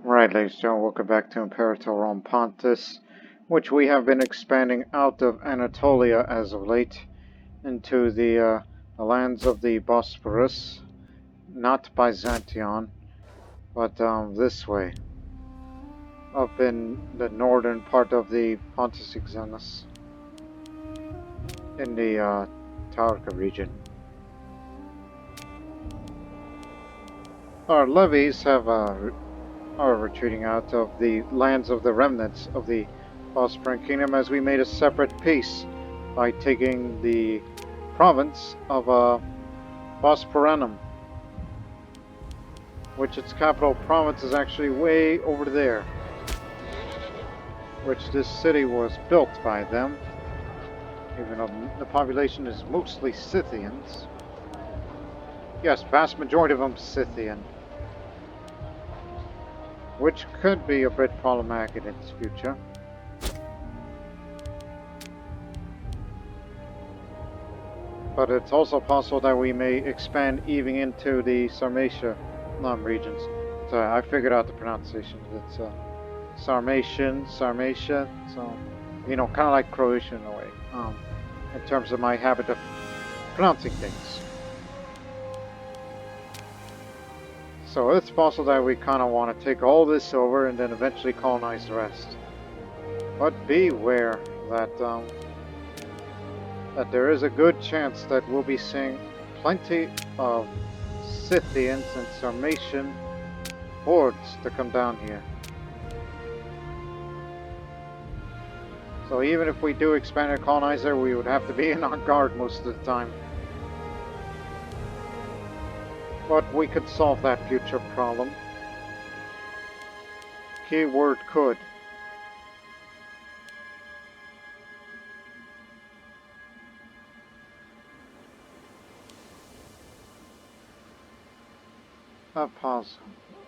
Right, ladies and gentlemen, welcome back to Imperator on Pontus, which we have been expanding out of Anatolia as of late into the lands of the Bosporus, not Byzantium, but this way, up in the northern part of the Pontus Exenus, in the Taurica region. Our levies are retreating out of the lands of the remnants of the Bosporan Kingdom, as we made a separate peace by taking the province of Bosporanum, which its capital province is actually way over there, which this city was built by them, even though the population is mostly Scythians. Yes, vast majority of them Scythian, which could be a bit problematic in its future. But it's also possible that we may expand even into the Sarmatian regions. So I figured out the pronunciation. It's Sarmatian, so, you know, kind of like Croatian in a way, in terms of my habit of pronouncing things. So it's possible that we kind of want to take all this over and then eventually colonize the rest. But beware that that there is a good chance that we'll be seeing plenty of Scythians and Sarmatian hordes to come down here. So even if we do expand and colonize there, we would have to be in our guard most of the time. But we could solve that future problem. Keyword could. A pause.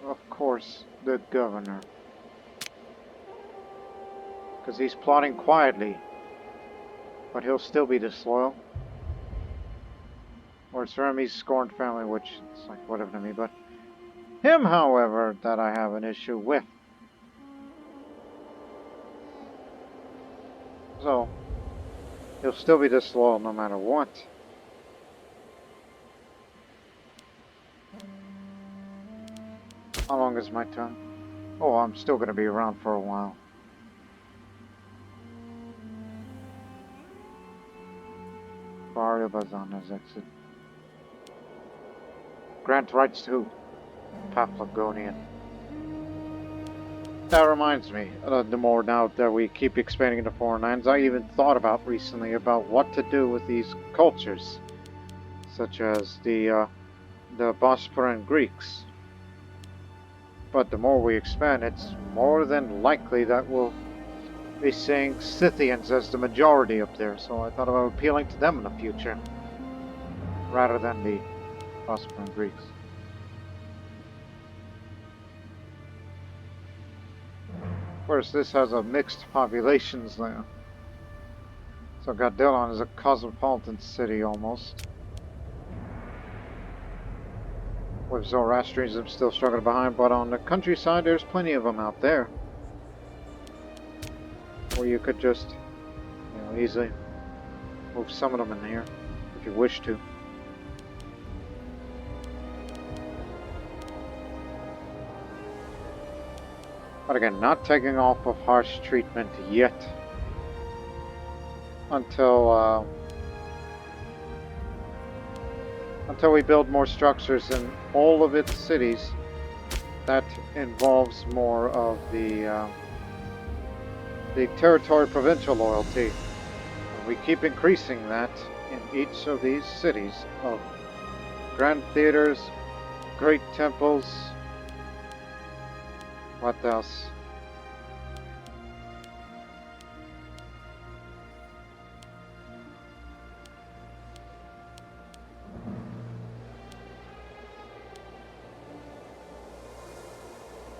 Of course, the governor. Because he's plotting quietly. But he'll still be disloyal. Or Remi's scorned family, which is like whatever to me, but him, however, that I have an issue with. So, he'll still be disloyal no matter what. How long is my turn? Oh, I'm still going to be around for a while. Barrio Bazana's exit. Grant rights to Paphlagonian. That reminds me, the more now that we keep expanding into foreign lands, I even thought about recently about what to do with these cultures, such as the Bosporan Greeks. But the more we expand, it's more than likely that we'll be seeing Scythians as the majority up there, so I thought about appealing to them in the future, rather than the Bosporan Greeks. Of course, this has a mixed populations there. So Gadillon is a cosmopolitan city almost. With Zoroastrianism still struggling behind, but on the countryside there's plenty of them out there. Or you could just, you know, easily move some of them in here, if you wish to. But again, not taking off of harsh treatment yet. Until we build more structures in all of its cities that involves more of the territory provincial loyalty. And we keep increasing that in each of these cities of grand theaters, great temples. What else?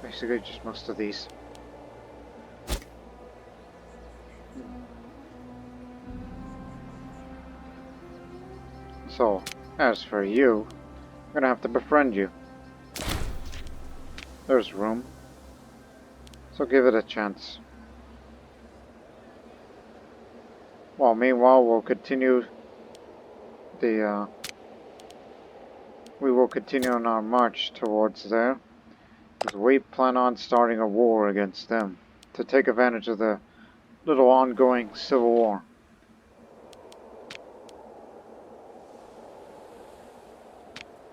Basically just most of these. So, as for you, I'm gonna have to befriend you. There's room. So give it a chance. Well, meanwhile, we'll continue we will continue on our march towards there, because we plan on starting a war against them to take advantage of the little ongoing civil war.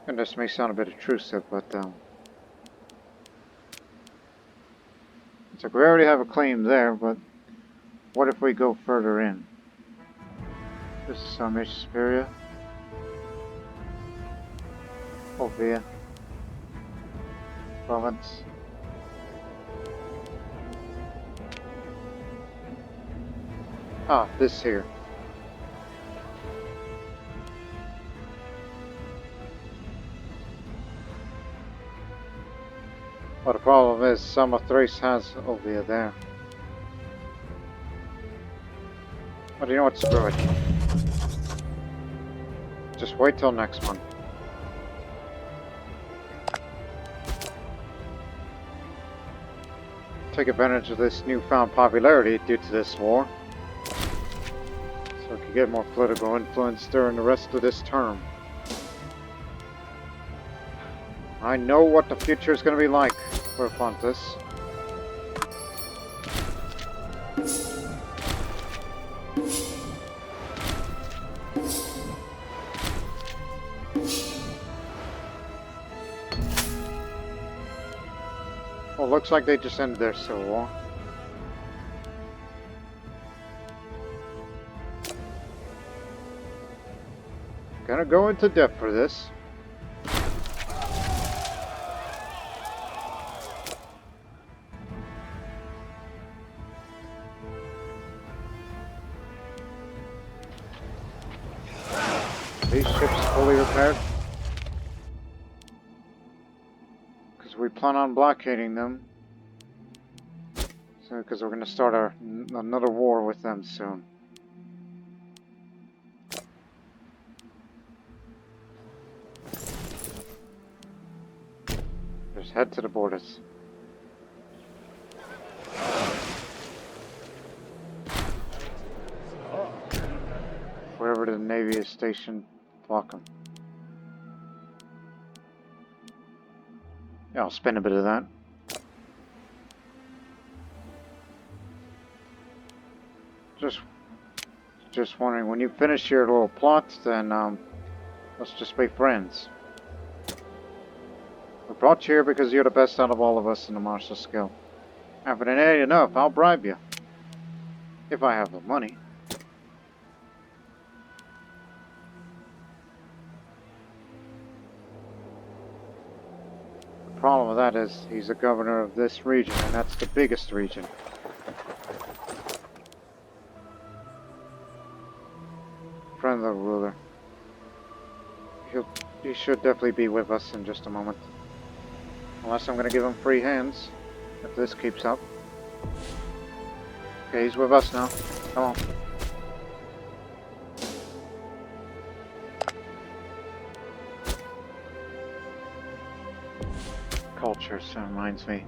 And this may sound a bit intrusive, but it's like we already have a claim there, but what if we go further in? This is Sarmatian Superior. Olbia. Province. Ah, this here. Well, the problem is some of Thrace has Olbia there. But you know what, screw it. Just wait till next month. Take advantage of this newfound popularity due to this war, so we can get more political influence during the rest of this term. I know what the future is going to be like for Pontus. Well, looks like they just ended their civil war. Gonna go into depth for this. These ships fully repaired. Because we plan on blockading them. So, because we're gonna start another war with them soon. Just head to the borders. Wherever the Navy is stationed, block them. Yeah, I'll spend a bit of that. Just wondering, when you finish your little plots, then let's just be friends. We brought you here because you're the best out of all of us in the martial skill. And if it ain't enough, I'll bribe you. If I have the money. The problem with that is he's the governor of this region, and that's the biggest region. Friend of the ruler. He should definitely be with us in just a moment. Unless I'm going to give him free hands, if this keeps up. Okay, he's with us now. Come on. Culture, so reminds me.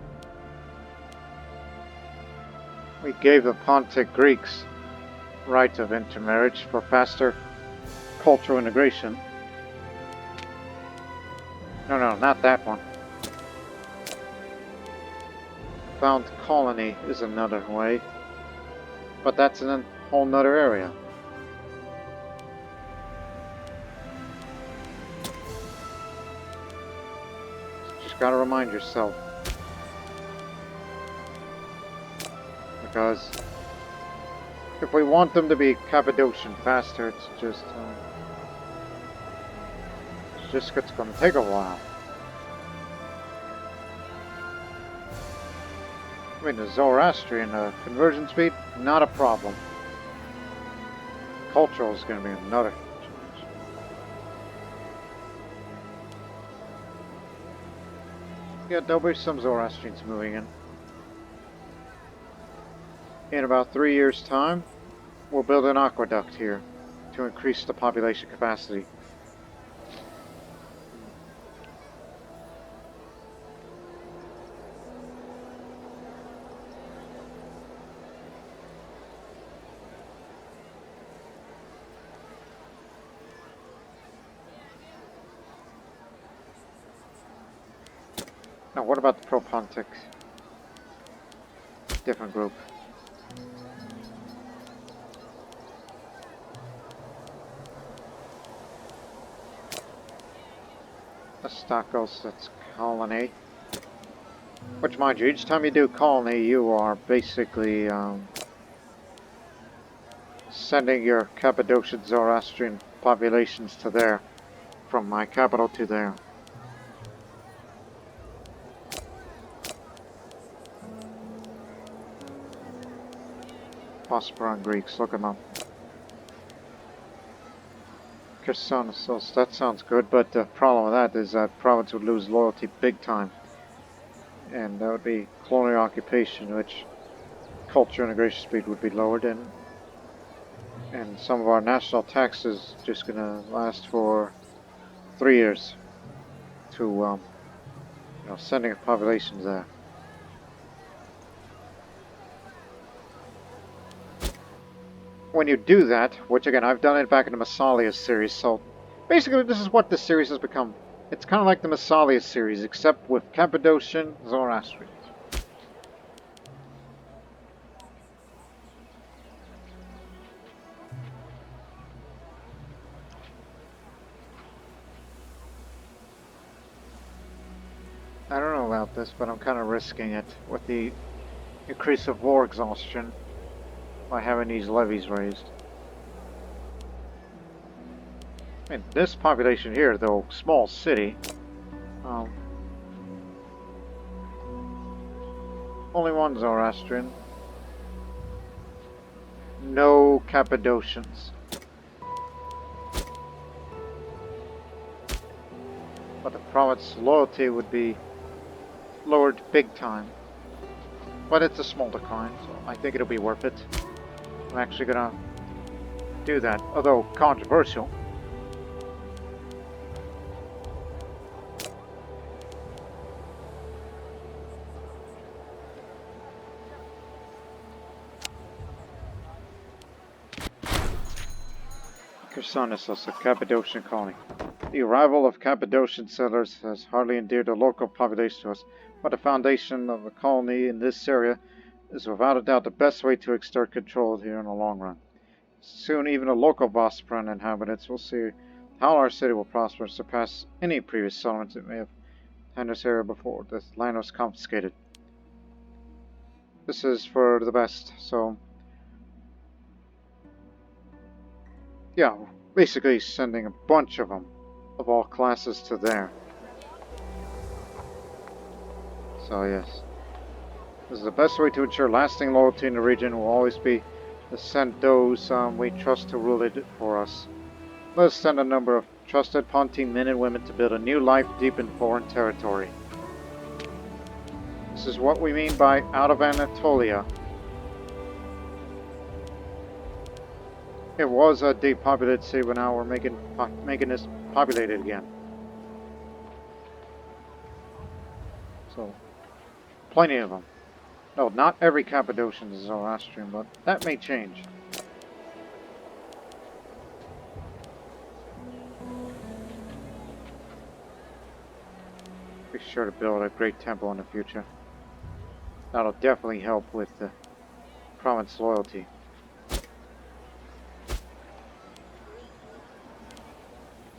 We gave the Pontic Greeks right of intermarriage for faster cultural integration. No, not that one. Found colony is another way, but that's in a whole nother area. Just gotta remind yourself, because if we want them to be Cappadocian faster, it's just gonna take a while. I mean, the Zoroastrian conversion speed, not a problem. Cultural is going to be another challenge. Yeah, there'll be some Zoroastrians moving in. In about 3 years' time, we'll build an aqueduct here to increase the population capacity. Now, what about the Pro-Pontic? Different group. Stakos, that's colony. Which, mind you, each time you do colony, you are basically sending your Cappadocian Zoroastrian populations to there, from my capital to there. Bosporan Greeks, look them up. Chersonesos, that sounds good, but the problem with that is that province would lose loyalty big time. And that would be colonial occupation, which culture integration speed would be lowered in. And some of our national taxes just gonna last for 3 years to, you know, sending populations there. When you do that, which again, I've done it back in the Massalia series, so basically this is what this series has become. It's kind of like the Massalia series, except with Cappadocian Zoroastrians. I don't know about this, but I'm kind of risking it with the increase of war exhaustion by having these levies raised. I mean, this population here, though, small city, only one Zoroastrian, no Cappadocians. But the province's loyalty would be lowered big time. But it's a small decline, so I think it'll be worth it. I'm actually gonna do that, although controversial. Chersonesos, a Cappadocian colony. The arrival of Cappadocian settlers has hardly endeared the local population to us, but the foundation of the colony in this area is without a doubt the best way to exert control here in the long run. Soon even the local Bosporan inhabitants will see how our city will prosper and surpass any previous settlements that may have had in this area before this land was confiscated. This is for the best, so yeah, basically sending a bunch of them, of all classes, to there. So yes, this is the best way to ensure lasting loyalty in the region. Will always be to send those we trust to rule it for us. Let us send a number of trusted Pontine men and women to build a new life deep in foreign territory. This is what we mean by out of Anatolia. It was a depopulated city, but now we're making this populated again. So, plenty of them. No, not every Cappadocian is Zoroastrian, but that may change. Be sure to build a great temple in the future. That'll definitely help with the province loyalty.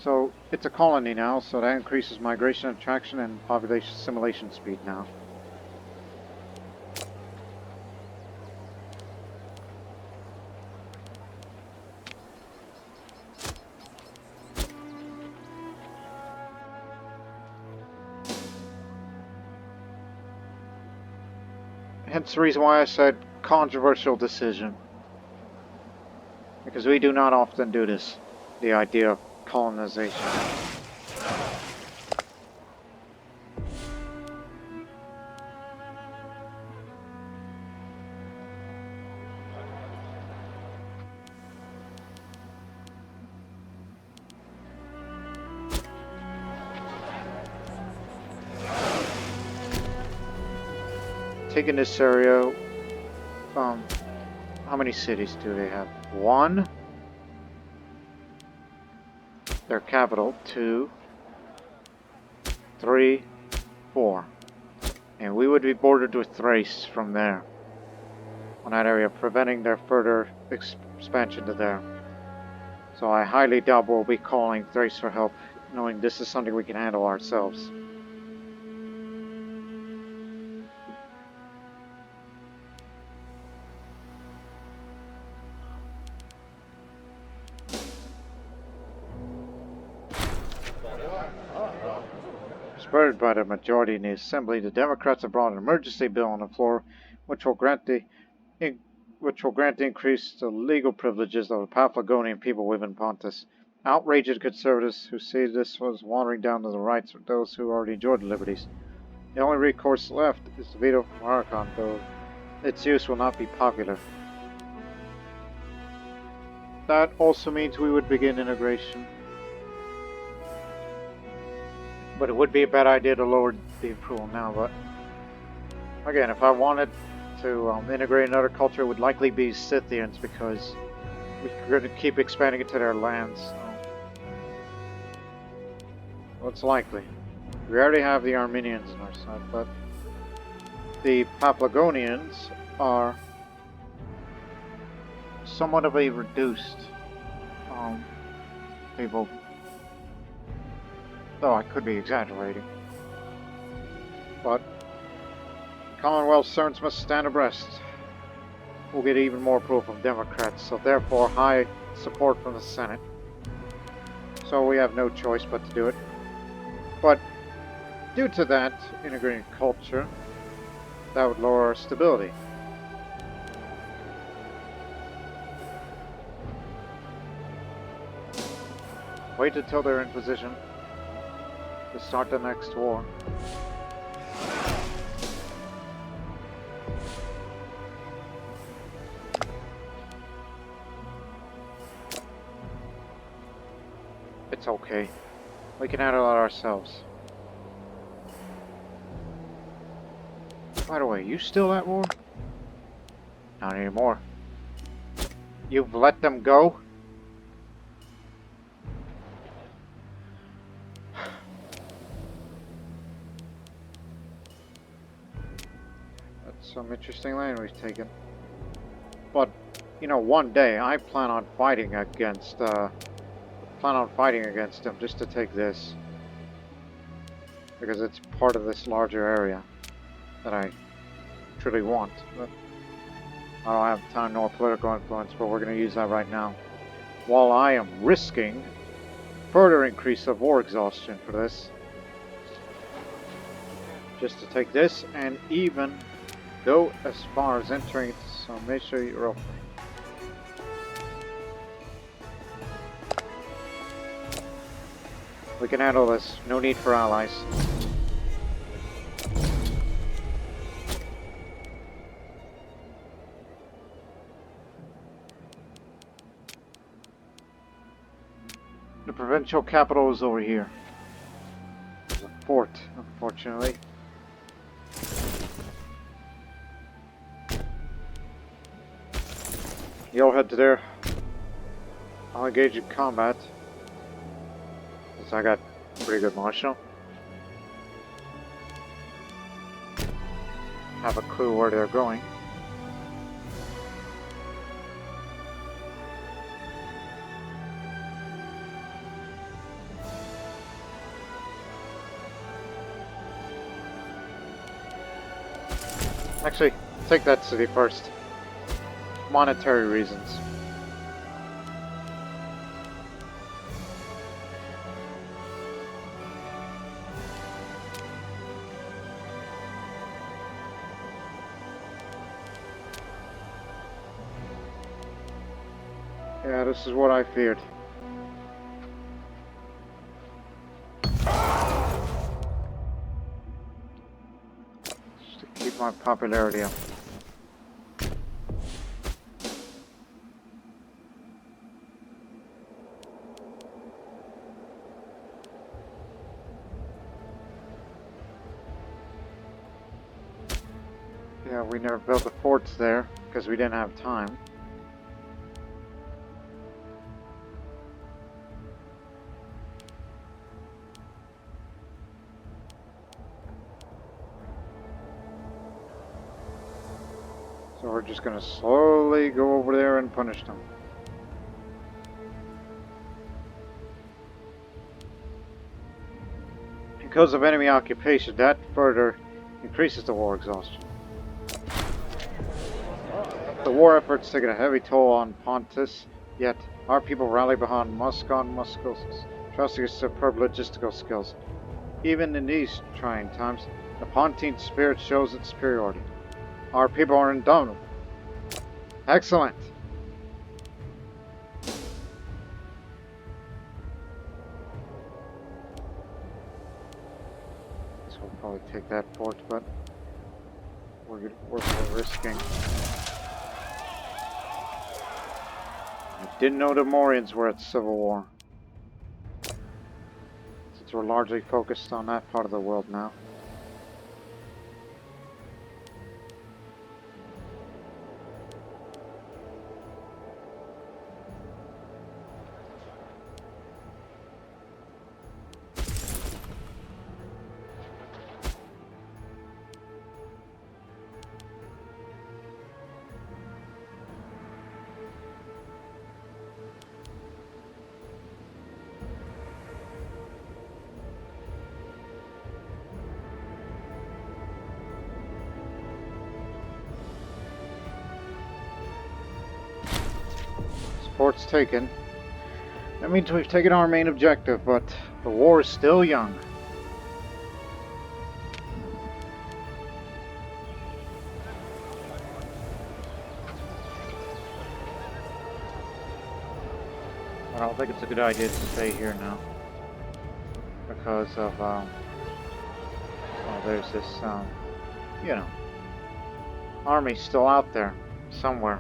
So, it's a colony now, so that increases migration attraction and population assimilation speed now. Hence the reason why I said controversial decision. Because we do not often do this. The idea of colonization. Taking this area, how many cities do they have? 1. Their capital. 2, 3, 4. And we would be bordered with Thrace from there, on that area, preventing their further expansion to there. So I highly doubt we'll be calling Thrace for help, knowing this is something we can handle ourselves. Spurred by the majority in the Assembly, the Democrats have brought an emergency bill on the floor, which will grant increase to legal privileges of the Paphlagonian people within Pontus. Outraged conservatives who see this was watering down to the rights of those who already enjoyed the liberties. The only recourse left is the veto from Archon, though its use will not be popular. That also means we would begin integration. But it would be a bad idea to lower the approval now, but again, if I wanted to integrate another culture, it would likely be Scythians, because we're going to keep expanding into their lands. So. Well, it's likely. We already have the Armenians on our side, but the Paphlagonians are somewhat of a reduced people. Though I could be exaggerating. But Commonwealth Cerns must stand abreast. We'll get even more approval from Democrats, so therefore high support from the Senate. So we have no choice but to do it. But due to that integrating culture, that would lower our stability. Wait until they're in position to start the next war. It's okay. We can handle it ourselves. By the way, you still at war? Not anymore. You've let them go? Some interesting land we've taken. But, you know, one day I plan on fighting against them just to take this. Because it's part of this larger area that I truly want. But I don't have time nor political influence, but we're going to use that right now. While I am risking further increase of war exhaustion for this. Just to take this and even go as far as entering into Sarmatian Europa. We can handle this. No need for allies. The provincial capital is over here. There's a fort, unfortunately. You'll head to there. I'll engage in combat. Since I got pretty good martial. Have a clue where they're going. Actually, take that city first. Monetary reasons. Yeah, this is what I feared. Just to keep my popularity up. Yeah, we never built the forts there because we didn't have time. So we're just gonna slowly go over there and punish them. Because of enemy occupation, that further increases the war exhaustion. The war effort's taken a heavy toll on Pontus, yet our people rally behind Muscus, trusting his superb logistical skills. Even in these trying times, the Pontine spirit shows its superiority. Our people are indomitable. Excellent! So we'll probably take that fort, but we're risking. I didn't know the Morians were at civil war. Since we're largely focused on that part of the world now. Fort's taken. That means we've taken our main objective, but the war is still young. I don't think it's a good idea to stay here now. Because of, well, there's this, you know, army still out there, somewhere.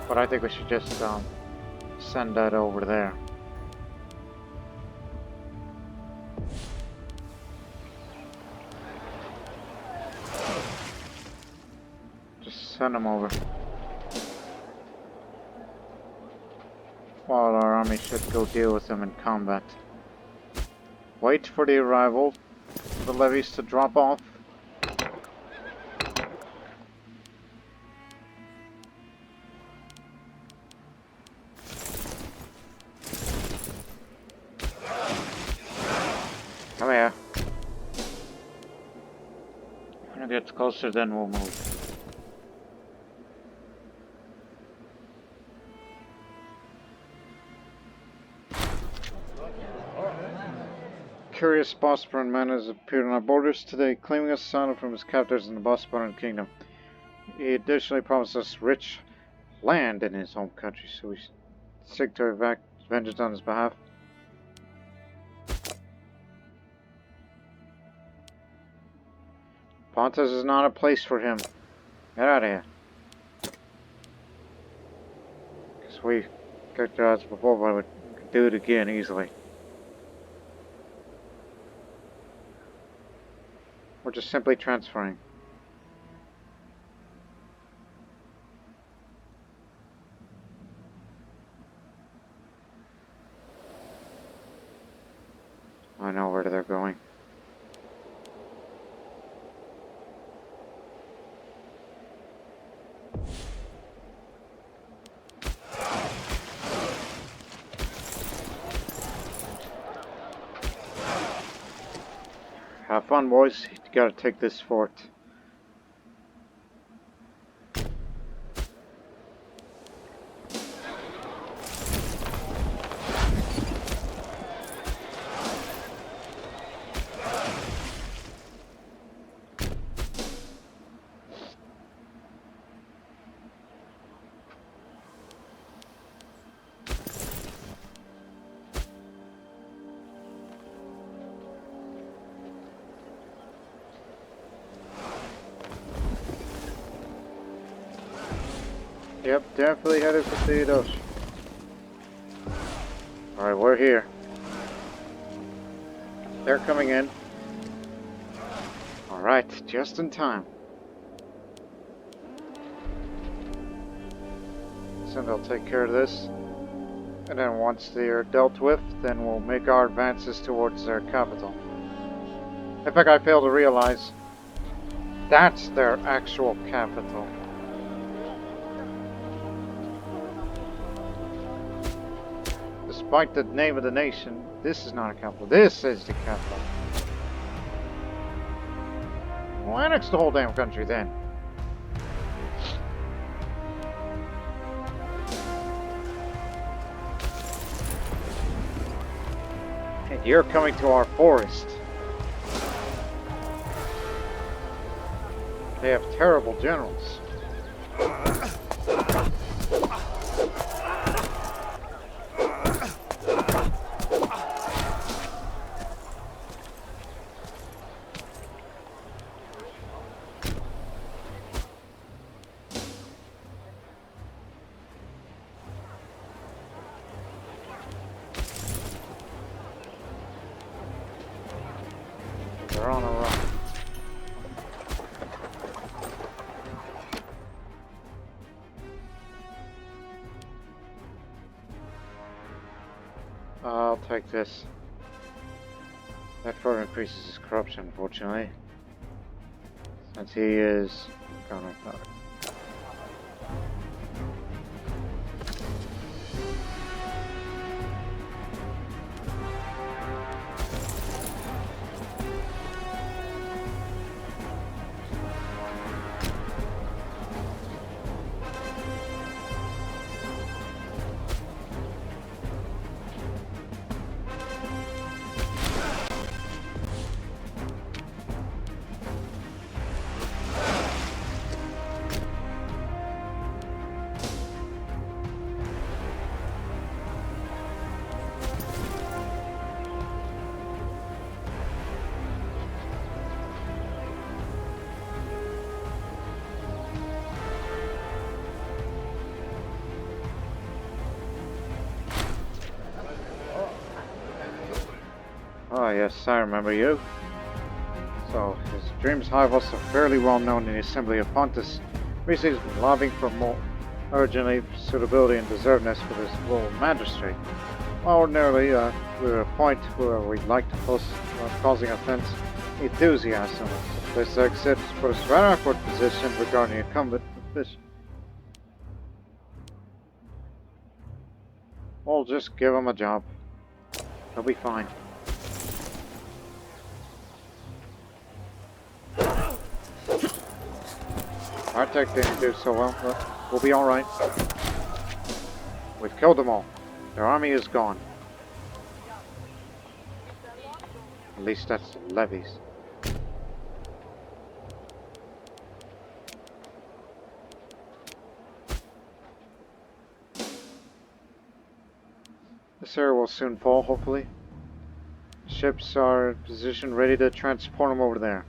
But I think we should just send that over there. Just send them over. While our army should go deal with them in combat. Wait for the arrival of the levies to drop off. Come here. When it gets closer, then we'll move. Curious Bosporan man has appeared on our borders today, claiming asylum from his captors in the Bosporan kingdom. He additionally promised us rich land in his home country, so we seek to enact vengeance on his behalf. Pontus is not a place for him. Get out of here. Because we kicked your ass before, but we could do it again easily. We're just simply transferring. I know where they're going. Have fun, boys. You gotta take this fort. Yep, definitely headed for Theodos. Alright, we're here. They're coming in. Alright, just in time. Soon they'll take care of this. And then once they're dealt with, then we'll make our advances towards their capital. In fact, I fail to realize that's their actual capital. Despite the name of the nation, this is not a capital. This is the capital. Well, annex the whole damn country then. And you're coming to our forest. They have terrible generals. They're on a run. I'll take this. That further increases his corruption, unfortunately. Since he is gonna. Oh yes, I remember you. So, his dreams hive was fairly well known in the Assembly of Pontus. Recently he's been lobbying for more urgently suitability and deservedness for this role of magistrate. Well, ordinarily, we're at a point where we'd like to post causing offense enthusiasm. This except for a rather awkward position regarding incumbent official. We'll just give him a job. He'll be fine. Our tech didn't do so well, but we'll be alright. We've killed them all. Their army is gone. At least that's the Levies. This area will soon fall, hopefully. Ships are in position, ready to transport them over there.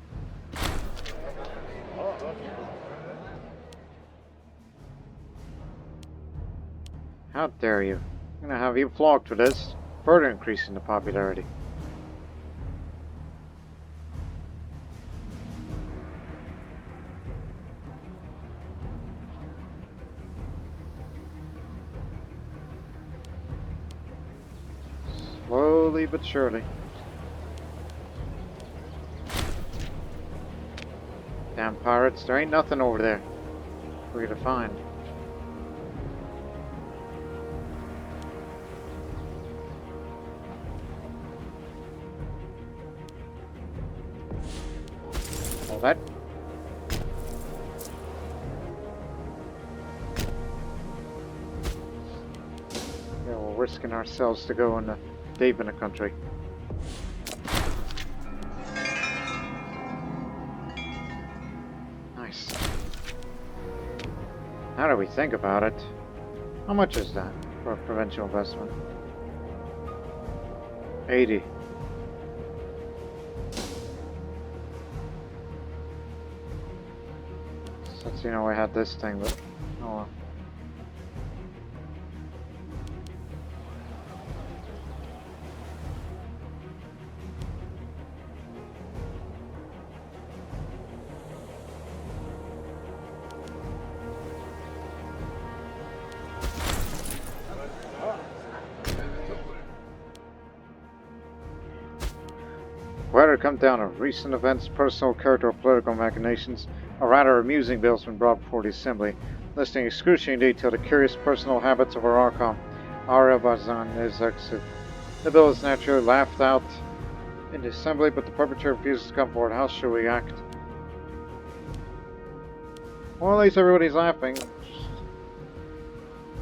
How dare you? I'm gonna have you flogged for this, further increasing the popularity. Slowly but surely. Damn pirates, there ain't nothing over there for you to find. That. Yeah, we're risking ourselves to go in deep in the country. Nice. Now that we think about it, how much is that for a provincial investment? 80. Since you know I had this thing, but oh well. come down to recent events, personal, character, or political machinations. A rather amusing bill has been brought before the Assembly, listing excruciating detail the curious personal habits of our Archon, Arabazan is exit. The bill is naturally laughed out in the Assembly, but the perpetrator refuses to come forward. How should we act? Well, at least everybody's laughing.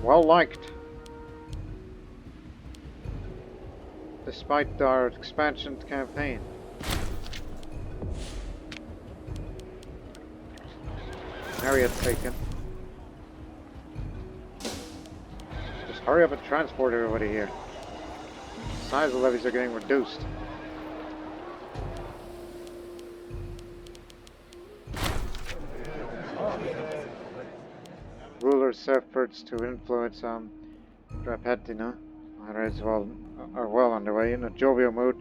Well liked. Despite our expansion campaign. Area taken. Just hurry up and transport everybody here. The size of the levies are getting reduced. Rulers' efforts to influence Drapetina are well underway. In a jovial mood,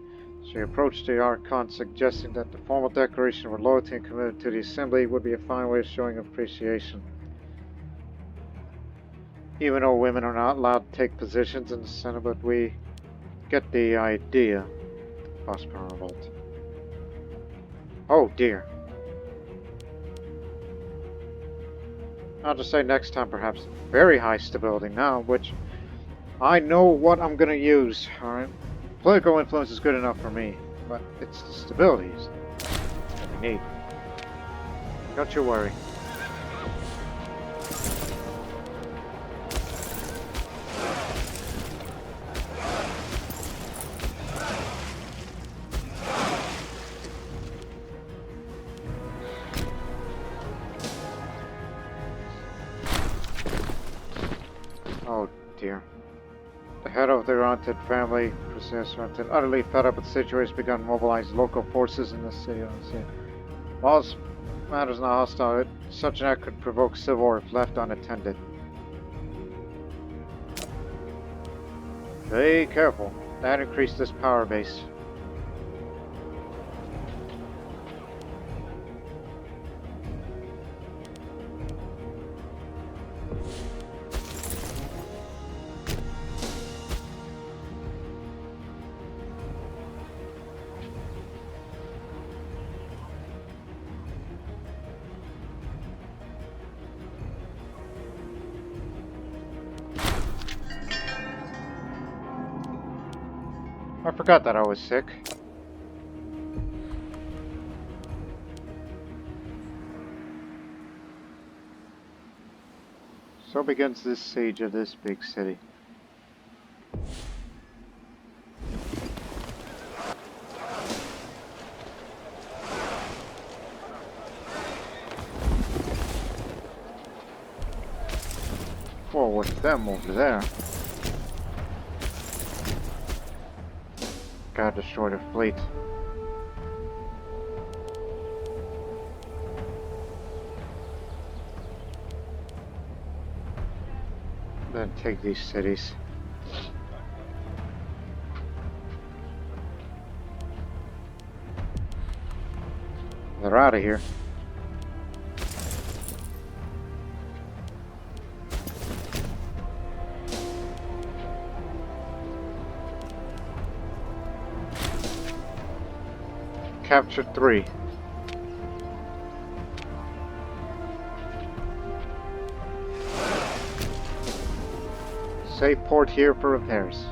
she approached the Archon, suggesting that the formal declaration of her loyalty and commitment to the Assembly would be a fine way of showing appreciation. Even though women are not allowed to take positions in the Senate, but we get the idea. Bosporan Revolt. Oh dear. I'll just say next time perhaps. Very high stability now, which I know what I'm going to use, alright? Political influence is good enough for me, but it's the stabilities that we need. Don't you worry. Oh dear. The head of the Haunted family, utterly fed up with the situation, begun to mobilize local forces in the city. While this matter is not hostile, such an act could provoke civil war if left unattended. Be careful. That increased this power base. I forgot that I was sick. So begins this siege of this big city. Well, with them over there. Gotta destroy the fleet. Then take these cities. They're out of here. Captured 3. Save port here for repairs.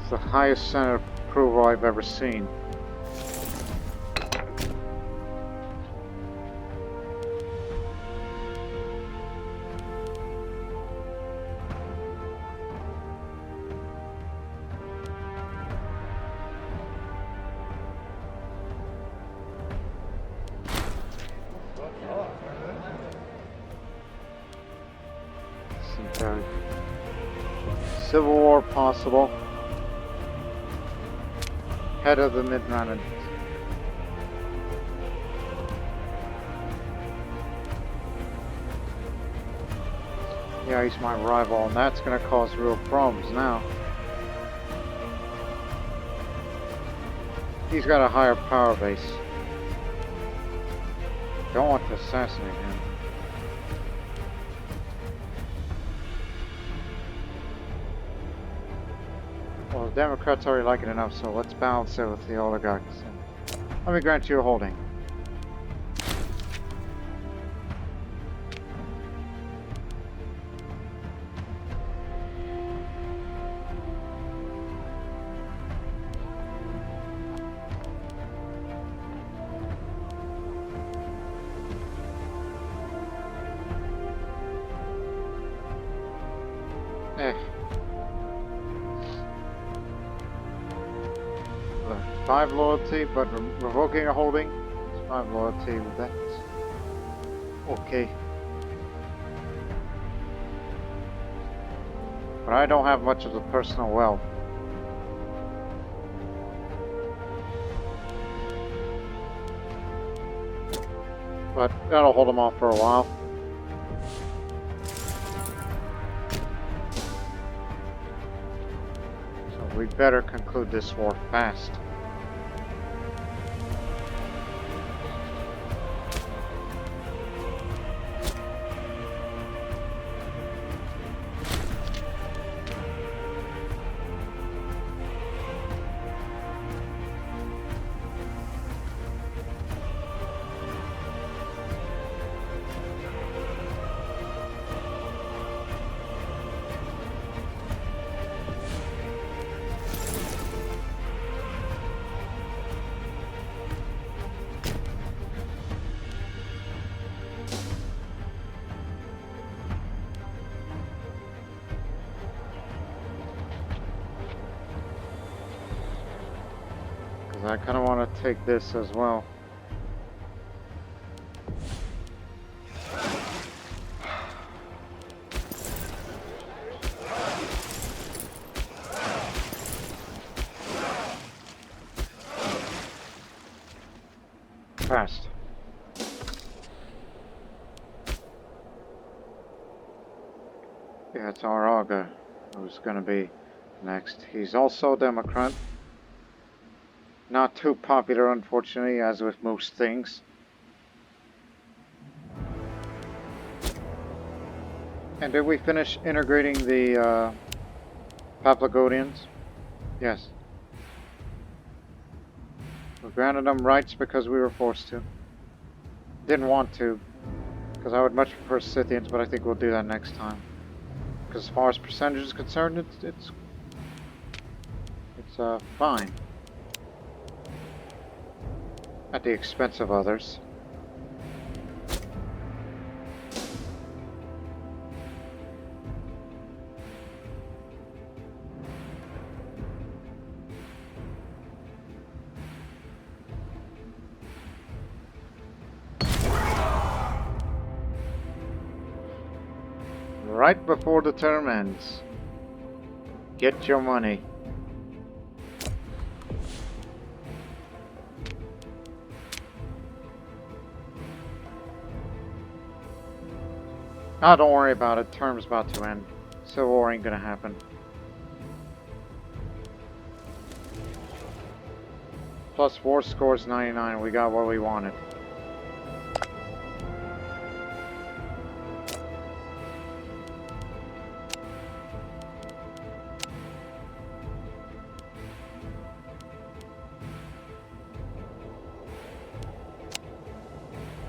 It's the highest Senate approval I've ever seen. Civil war possible. Head of the mid-mountain. Yeah, he's my rival, and that's gonna cause real problems now. He's got a higher power base. Don't want to assassinate him. Democrats already like it enough, so let's balance it with the oligarchs. Let me grant you a holding. Eh. 5 loyalty, but revoking a holding. It's 5 loyalty with that. Okay. But I don't have much of the personal wealth. But that'll hold them off for a while. So we better conclude this war fast. I kind of want to take this as well. Fast. Yeah, it's Taurica who's going to be next. He's also a Democrat. Not too popular, unfortunately, as with most things. And did we finish integrating the Paphlagonians? Yes. We granted them rights because we were forced to. Didn't want to, because I would much prefer Scythians, but I think we'll do that next time. Because as far as percentage is concerned, it's fine. At the expense of others. Right before the term ends. Get your money. Ah, don't worry about it. Term's about to end. Civil War ain't gonna happen. Plus war scores 99. We got what we wanted.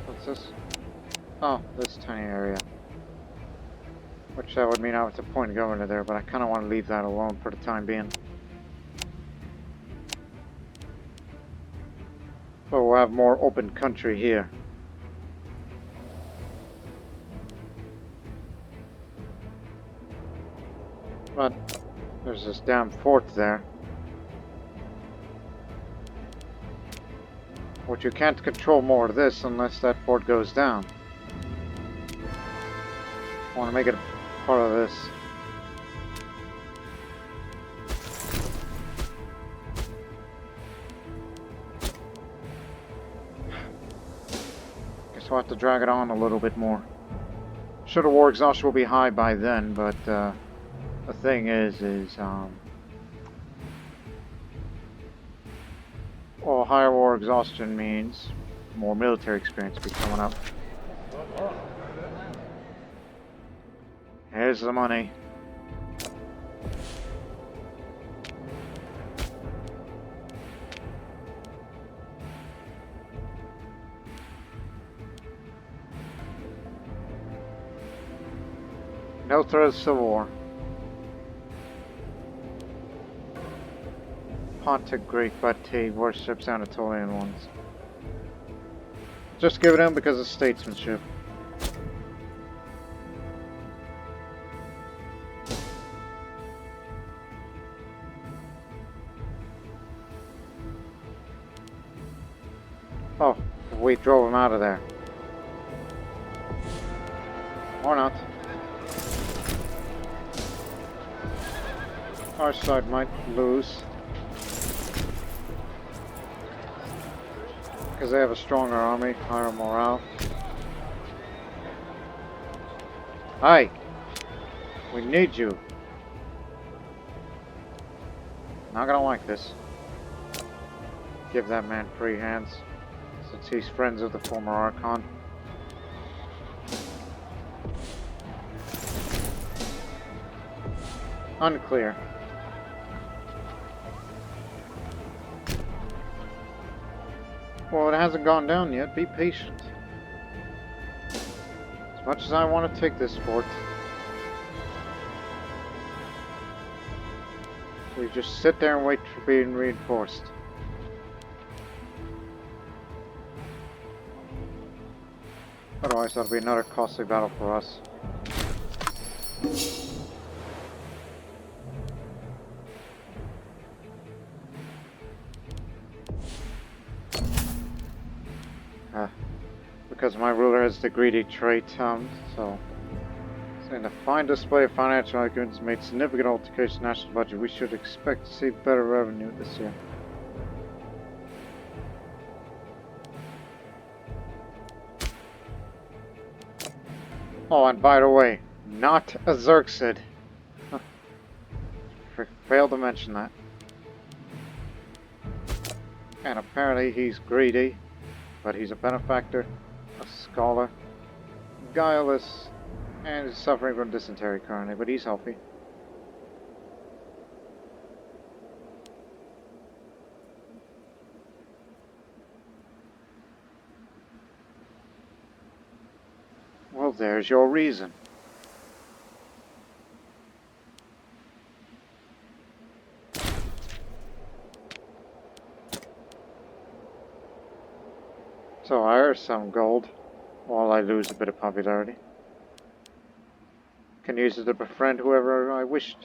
What's this? Oh, this tiny area. Which that would mean I have to point a governor there, but I kind of want to leave that alone for the time being. But we'll have more open country here. But there's this damn fort there. Which you can't control more of this unless that fort goes down. I want to make it part of this. Guess we'll have to drag it on a little bit more. Sure, the war exhaustion will be high by then, but the thing is well, higher war exhaustion means more military experience be coming up. Here's the money. No threat of civil war. Pontic Greek, but he worships Anatolian ones. Just give it him because of statesmanship. Oh, we drove him out of there. Or not. Our side might lose. Because they have a stronger army, higher morale. Hi! We need you. Not gonna like this. Give that man free hands, since he's friends with the former Archon. Unclear. Well, it hasn't gone down yet. Be patient. As much as I want to take this fort, we just sit there and wait for being reinforced. Otherwise, that'll be another costly battle for us. Because my ruler has the greedy trait, so... Saying the fine display of financial arguments made significant altercation to the national budget. We should expect to see better revenue this year. Oh, and by the way, not a Xerxid. Failed to mention that. And apparently he's greedy, but he's a benefactor, a scholar, guileless, and is suffering from dysentery currently, but he's healthy. Well, there's your reason. So I earn some gold, while I lose a bit of popularity. Can use it to befriend whoever I wished.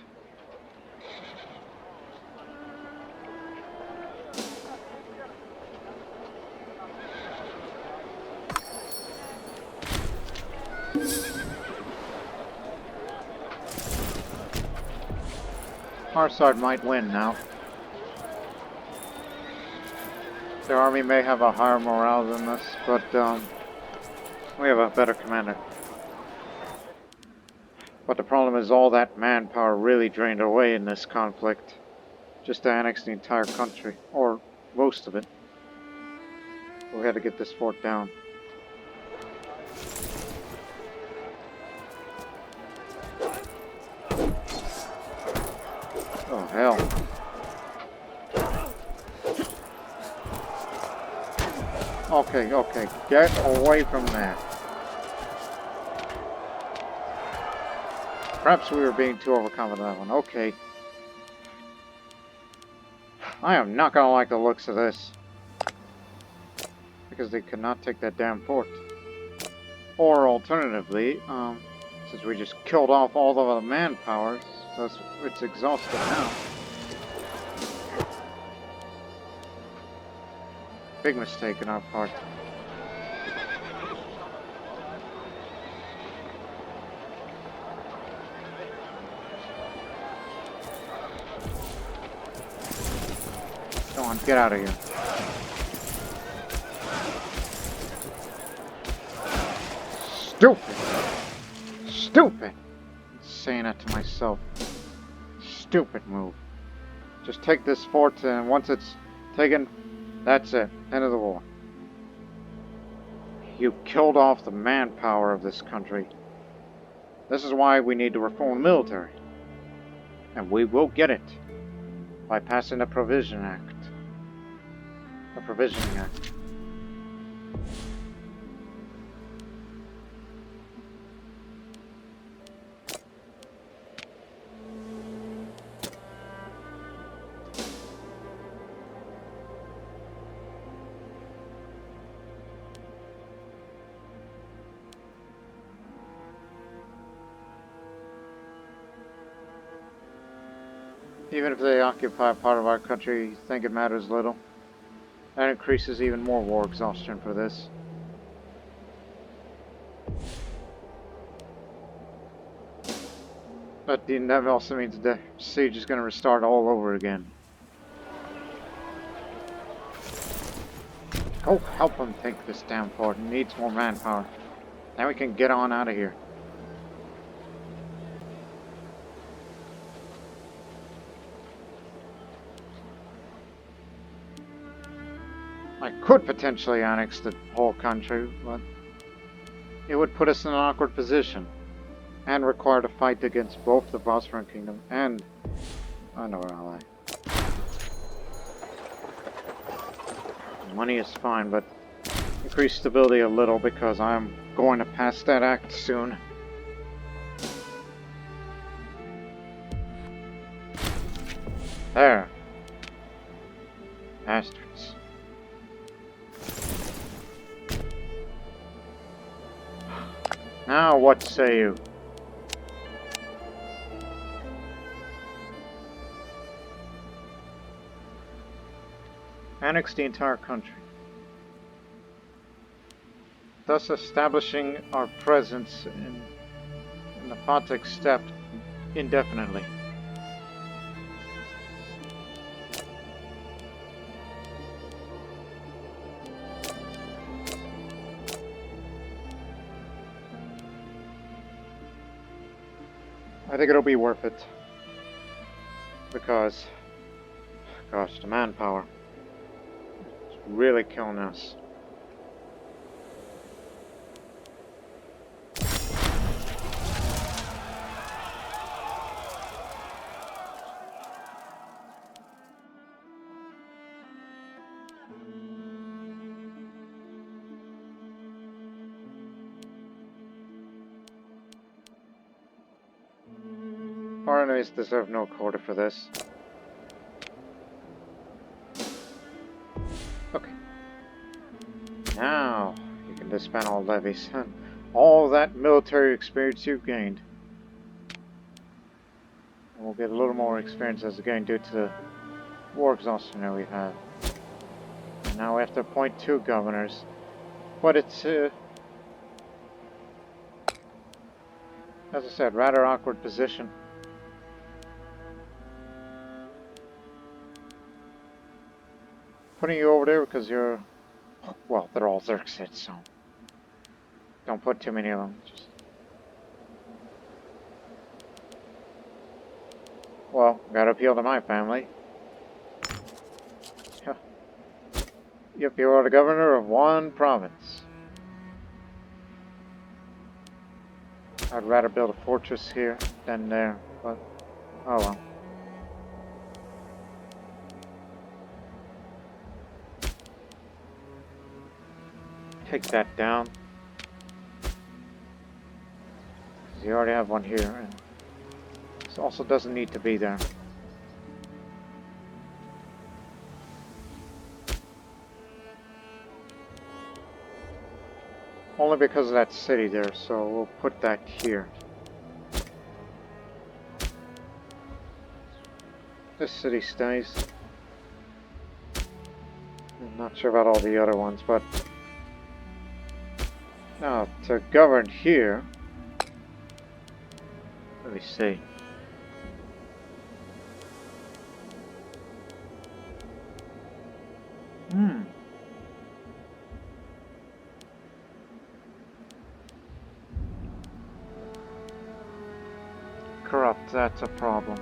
Our side might win now. Their army may have a higher morale than us, but we have a better commander. But the problem is all that manpower really drained away in this conflict. Just to annex the entire country, or most of it. We had to get this fort down. Oh, hell. Okay, okay, get away from that. Perhaps we were being too overconfident on that one. Okay. I am not gonna like the looks of this. Because they could not take that damn fort. Or alternatively, since we just killed off all of the manpower, so it's exhausted now. Big mistake on our part. Come on, get out of here. Stupid! Stupid! I'm saying that to myself. Stupid move. Just take this fort and once it's taken, that's it. End of the war. You killed off the manpower of this country. This is why we need to reform the military. And we will get it. By passing the Provision Act. The Provisioning Act. Even if they occupy part of our country, you think it matters little? That increases even more war exhaustion for this. But that also means the siege is going to restart all over again. Go help him take this damn fort. He needs more manpower. Now we can get on out of here. I could potentially annex the whole country, but it would put us in an awkward position and require to fight against both the Bosphorus Kingdom and another ally. Money is fine, but increase stability a little because I'm going to pass that act soon. There. Bastards. Now what say you? Annex the entire country, thus establishing our presence in the Pontic steppe indefinitely. I think it'll be worth it, because, gosh, the manpower. Really killing us. Our enemies deserve no quarter for this. Okay. Now, you can disband all levies. All that military experience you've gained. And we'll get a little more experience as again due to the war exhaustion that we have. And now we have to appoint 2 governors. But it's, as I said, rather awkward position. Putting you over there because you're... Well, they're all Xerxes, so... Don't put too many of them. Just... Well, gotta appeal to my family. Yep, you are the governor of 1 province. I'd rather build a fortress here than there, but... Oh well. Take that down. You already have one here, and this also doesn't need to be there. Only because of that city there, so we'll put that here. This city stays. I'm not sure about all the other ones, but... Now, to govern here... Let me see. Corrupt, that's a problem.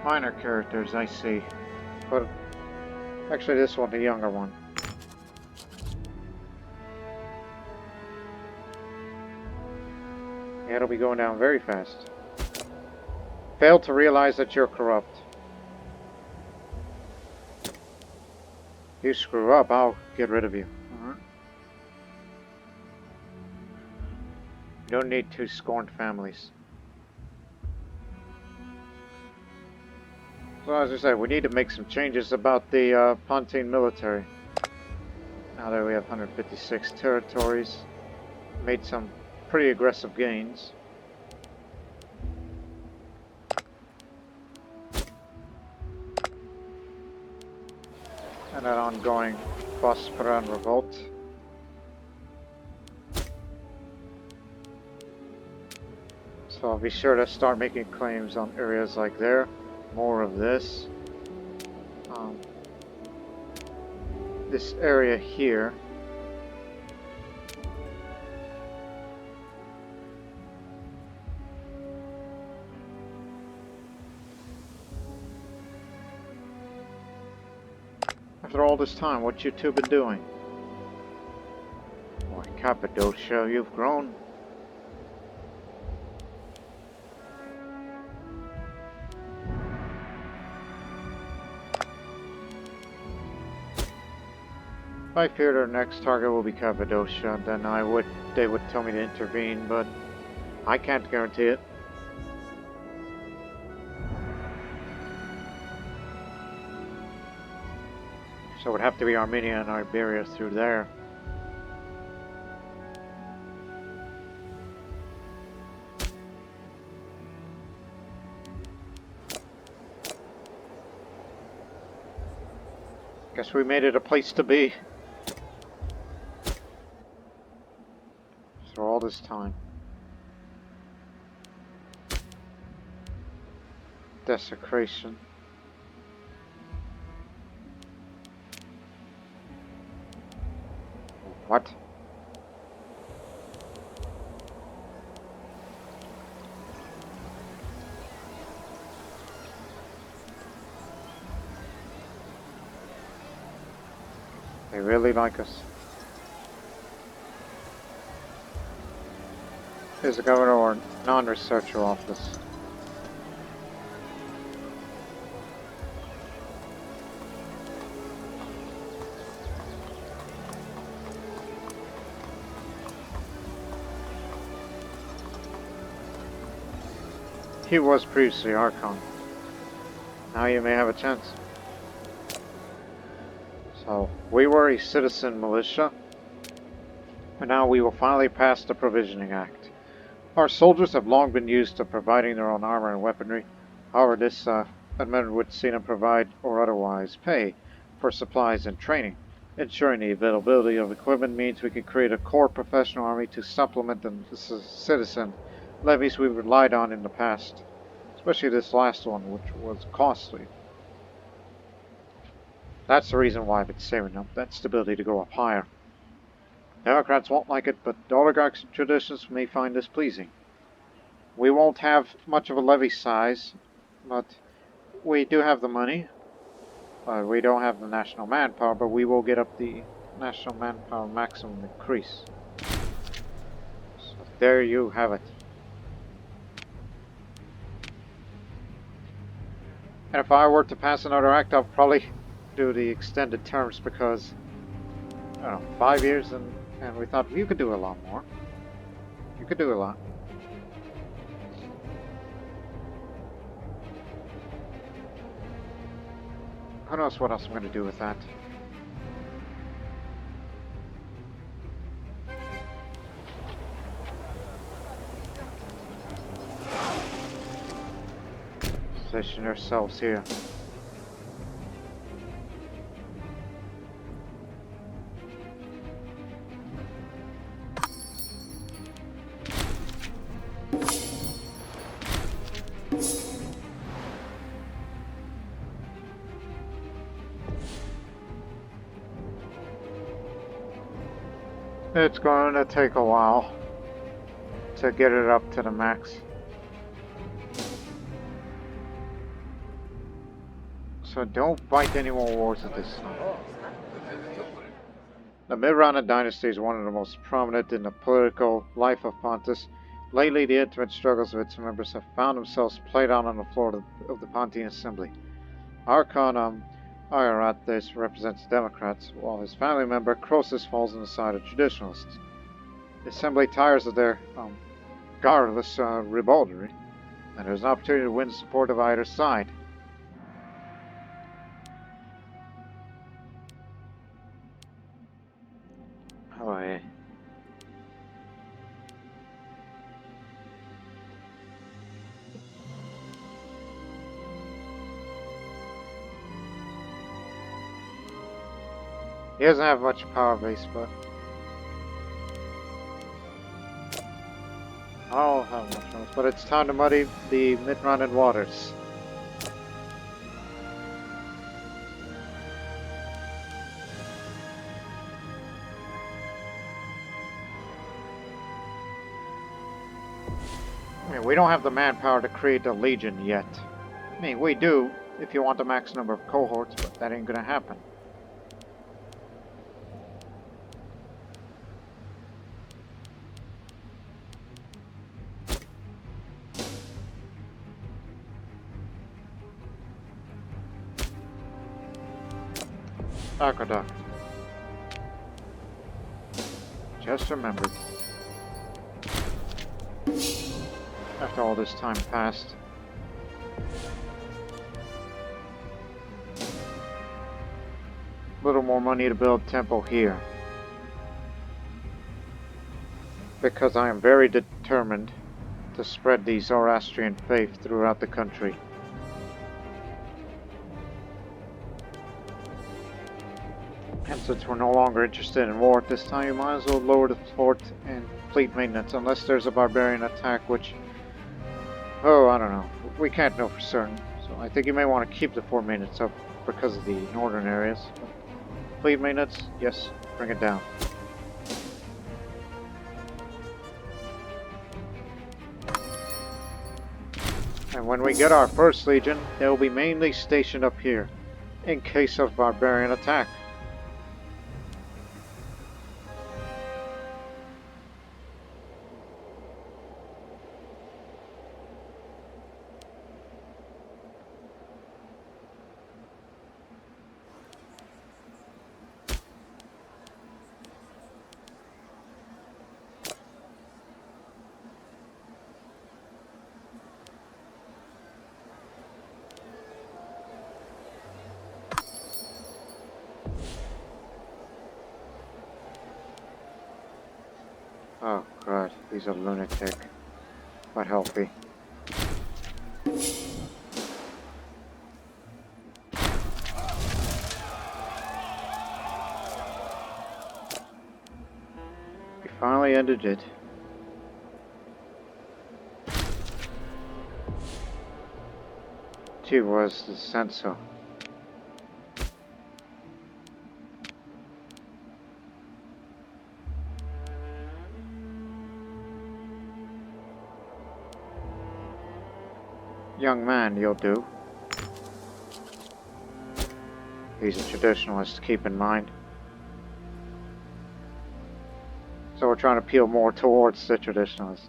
Minor characters, I see. But actually this one, the younger one. Yeah, it'll be going down very fast. Fail to realize that you're corrupt. You screw up, I'll get rid of you. Alright. You don't need 2 scorned families. So as I said, we need to make some changes about the Pontine military. Now that we have 156 territories, made some pretty aggressive gains. And an ongoing Bosporan revolt. So I'll be sure to start making claims on areas like there. More of this. This area here. After all this time, what you two been doing? Boy, Cappadocia, you've grown. I fear their next target will be Cappadocia, then they would tell me to intervene, but I can't guarantee it. So it would have to be Armenia and Iberia through there. Guess we made it a place to be. For all this time. Desecration. What? They really like us. Is the governor or non-researcher office? He was previously Archon. Now you may have a chance. So, we were a citizen militia, and now we will finally pass the Provisioning Act. Our soldiers have long been used to providing their own armor and weaponry. However, this amendment would see them provide, or otherwise pay, for supplies and training. Ensuring the availability of equipment means we can create a core professional army to supplement the citizen levies we've relied on in the past. Especially this last one, which was costly. That's the reason why I've been saving up that stability to go up higher. Democrats won't like it, but the oligarchs and traditions may find this pleasing. We won't have much of a levy size, but we do have the money. We don't have the national manpower, but we will get up the national manpower maximum increase. So there you have it. And if I were to pass another act, I'll probably do the extended terms because, I don't know, 5 years and we thought you could do a lot more. You could do a lot. Who knows what else I'm going to do with that. Position ourselves here. It's going to take a while to get it up to the max. So don't fight any more wars at this time. The Mirana dynasty is one of the most prominent in the political life of Pontus. Lately, the intimate struggles of its members have found themselves played out on the floor of the Pontine assembly. Archon Iorates represents Democrats, while his family member Croesus falls on the side of traditionalists. The assembly tires of their garrulous ribaldry, and there's an opportunity to win the support of either side. He doesn't have much power base, but I don't have much else. But it's time to muddy the mid-mountain waters. I mean, we don't have the manpower to create a legion yet. I mean, we do if you want the max number of cohorts, but that ain't gonna happen. Aqueduct. Just remembered. After all this time passed. Little more money to build temple here. Because I am very determined to spread the Zoroastrian faith throughout the country. And since we're no longer interested in war at this time, you might as well lower the fort and fleet maintenance, unless there's a barbarian attack, which... oh, I don't know. We can't know for certain. So I think you may want to keep the fort maintenance up because of the northern areas. But fleet maintenance, yes, bring it down. And when we get our first legion, they will be mainly stationed up here, in case of barbarian attack. Oh god, he's a lunatic, but healthy. We finally ended it. Gee, was the censor. Young man, you'll do. He's a traditionalist, keep in mind. So we're trying to appeal more towards the traditionalists.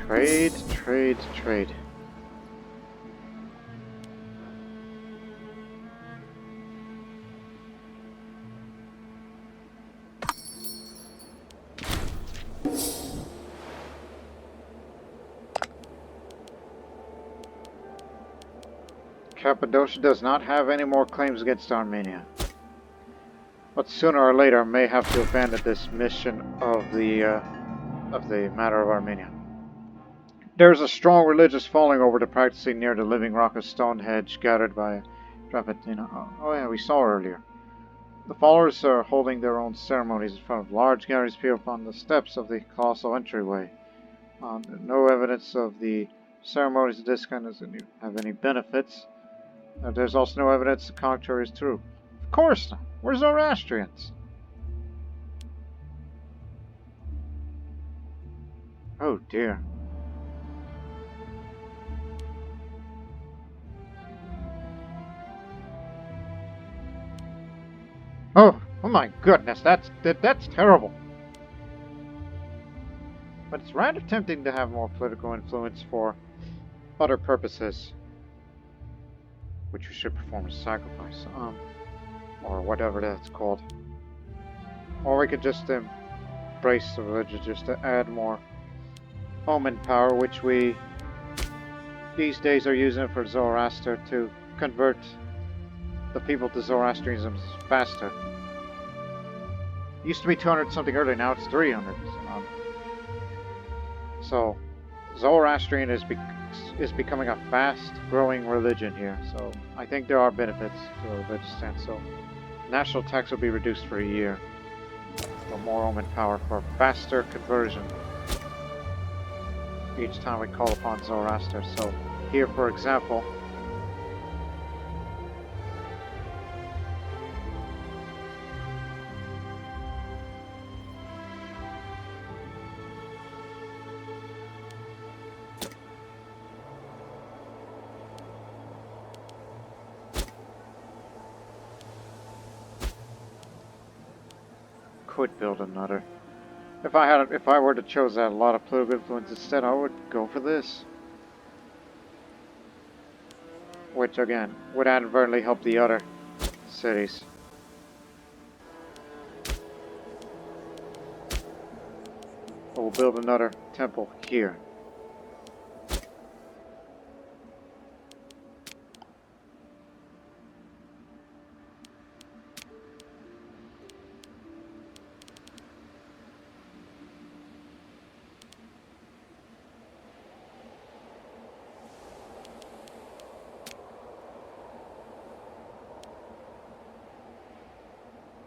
Trade, trade, trade. Cappadocia does not have any more claims against Armenia. But sooner or later I may have to abandon this mission of the matter of Armenia. There's a strong religious following over to practicing near the living rock of Stonehenge gathered by Trapatina. Oh yeah, we saw earlier. The followers are holding their own ceremonies in front of large galleries appear upon the steps of the colossal entryway. No evidence of the ceremonies of this kind doesn't have any benefits. There's also no evidence the contrary is true. Of course not. We're Zoroastrians. Oh dear. Oh my goodness, that's terrible. But it's rather tempting to have more political influence for other purposes, which we should perform a sacrifice, or whatever that's called. Or we could just embrace the religion just to add more omen power, which we these days are using for Zoroaster to convert the people to Zoroastrianism faster. It used to be 200 something earlier, now it's 300. So Zoroastrian is becoming a fast-growing religion here. So I think there are benefits to a religious stance. So national tax will be reduced for a year. So more Roman power for faster conversion each time we call upon Zoroaster. So here, for example, could build another. If I were to choose that a lot of political influence instead, I would go for this. Which again would inadvertently help the other cities. But we'll build another temple here.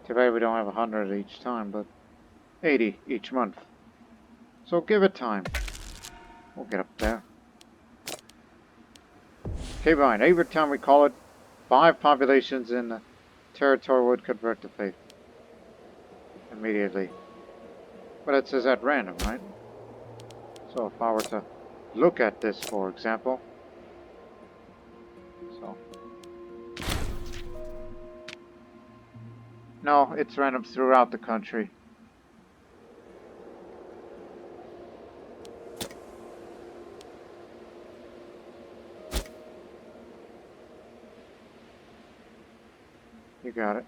Too bad we don't have 100 each time, but 80 each month. So give it time. We'll get up there. Keep in mind, every time we call it, 5 populations in the territory would convert to faith. Immediately. But it says at random, right? So if I were to look at this, for example. So. No, it's random throughout the country. You got it.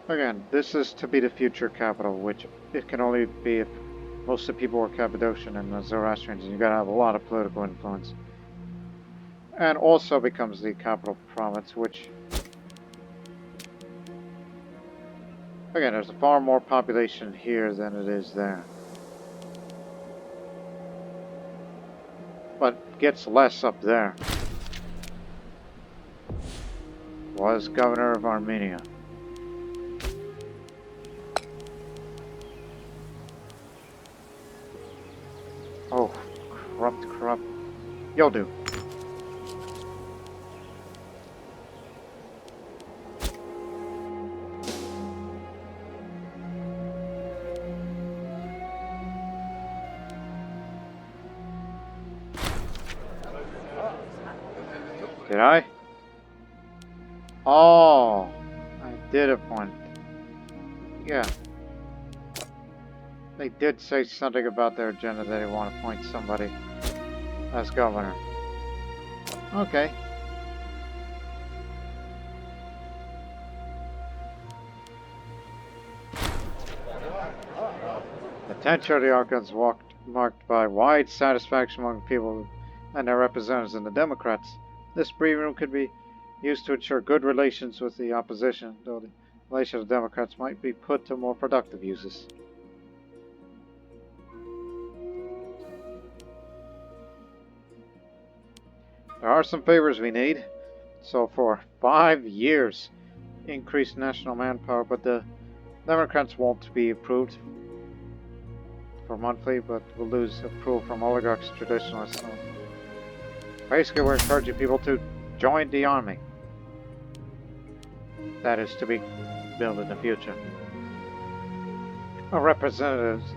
Again, this is to be the future capital, which it can only be if most of the people were Cappadocian and the Zoroastrians, and you gotta have a lot of political influence. And also becomes the capital province, which... Again, there's far more population here than it is there. But gets less up there. Was governor of Armenia. Oh, corrupt. You'll do. Did I? Oh, I did appoint. Yeah. They did say something about their agenda that they want to appoint somebody as governor. Okay. The 10th of the Archons marked by wide satisfaction among people and their representatives and the Democrats. This briefing room could be used to ensure good relations with the opposition, though the relations of the Democrats might be put to more productive uses. There are some favors we need. So for 5 years, increased national manpower, but the Democrats won't be approved for monthly, but we'll lose approval from oligarchs, traditionalists. So basically, we're encouraging people to join the army. That is to be built in the future. A representative's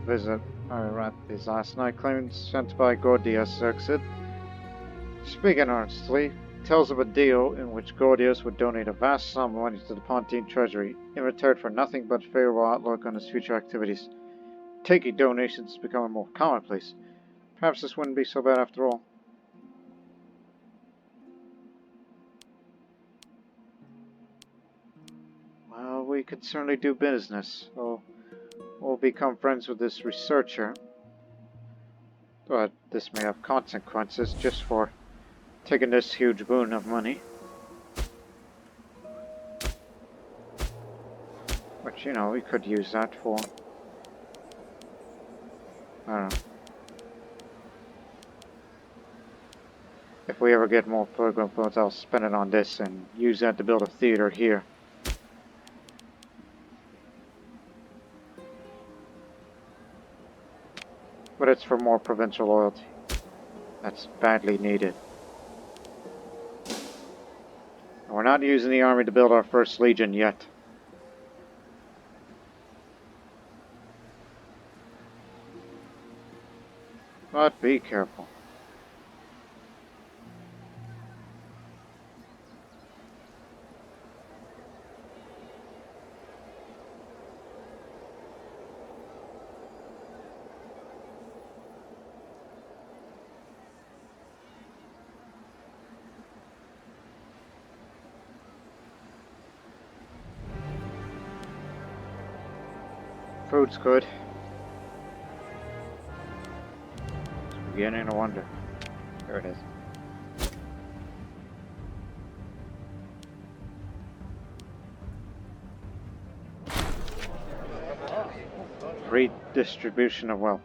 visit Arathis last night, claims sent by Gordius Xerxes. Speaking earnestly, tells of a deal in which Gordius would donate a vast sum of money to the Pontine treasury in return for nothing but a favorable outlook on his future activities. Taking donations is becoming more commonplace. Perhaps this wouldn't be so bad after all. we could certainly do business. We'll become friends with this researcher. But this may have consequences just for taking this huge boon of money. Which, you know, we could use that for... I don't know. If we ever get more pilgrim funds, I'll spend it on this and use that to build a theater here. But it's for more provincial loyalty. That's badly needed. And we're not using the army to build our first legion yet. But be careful. Food's good. It's beginning to wonder. There it is. Free distribution of wealth.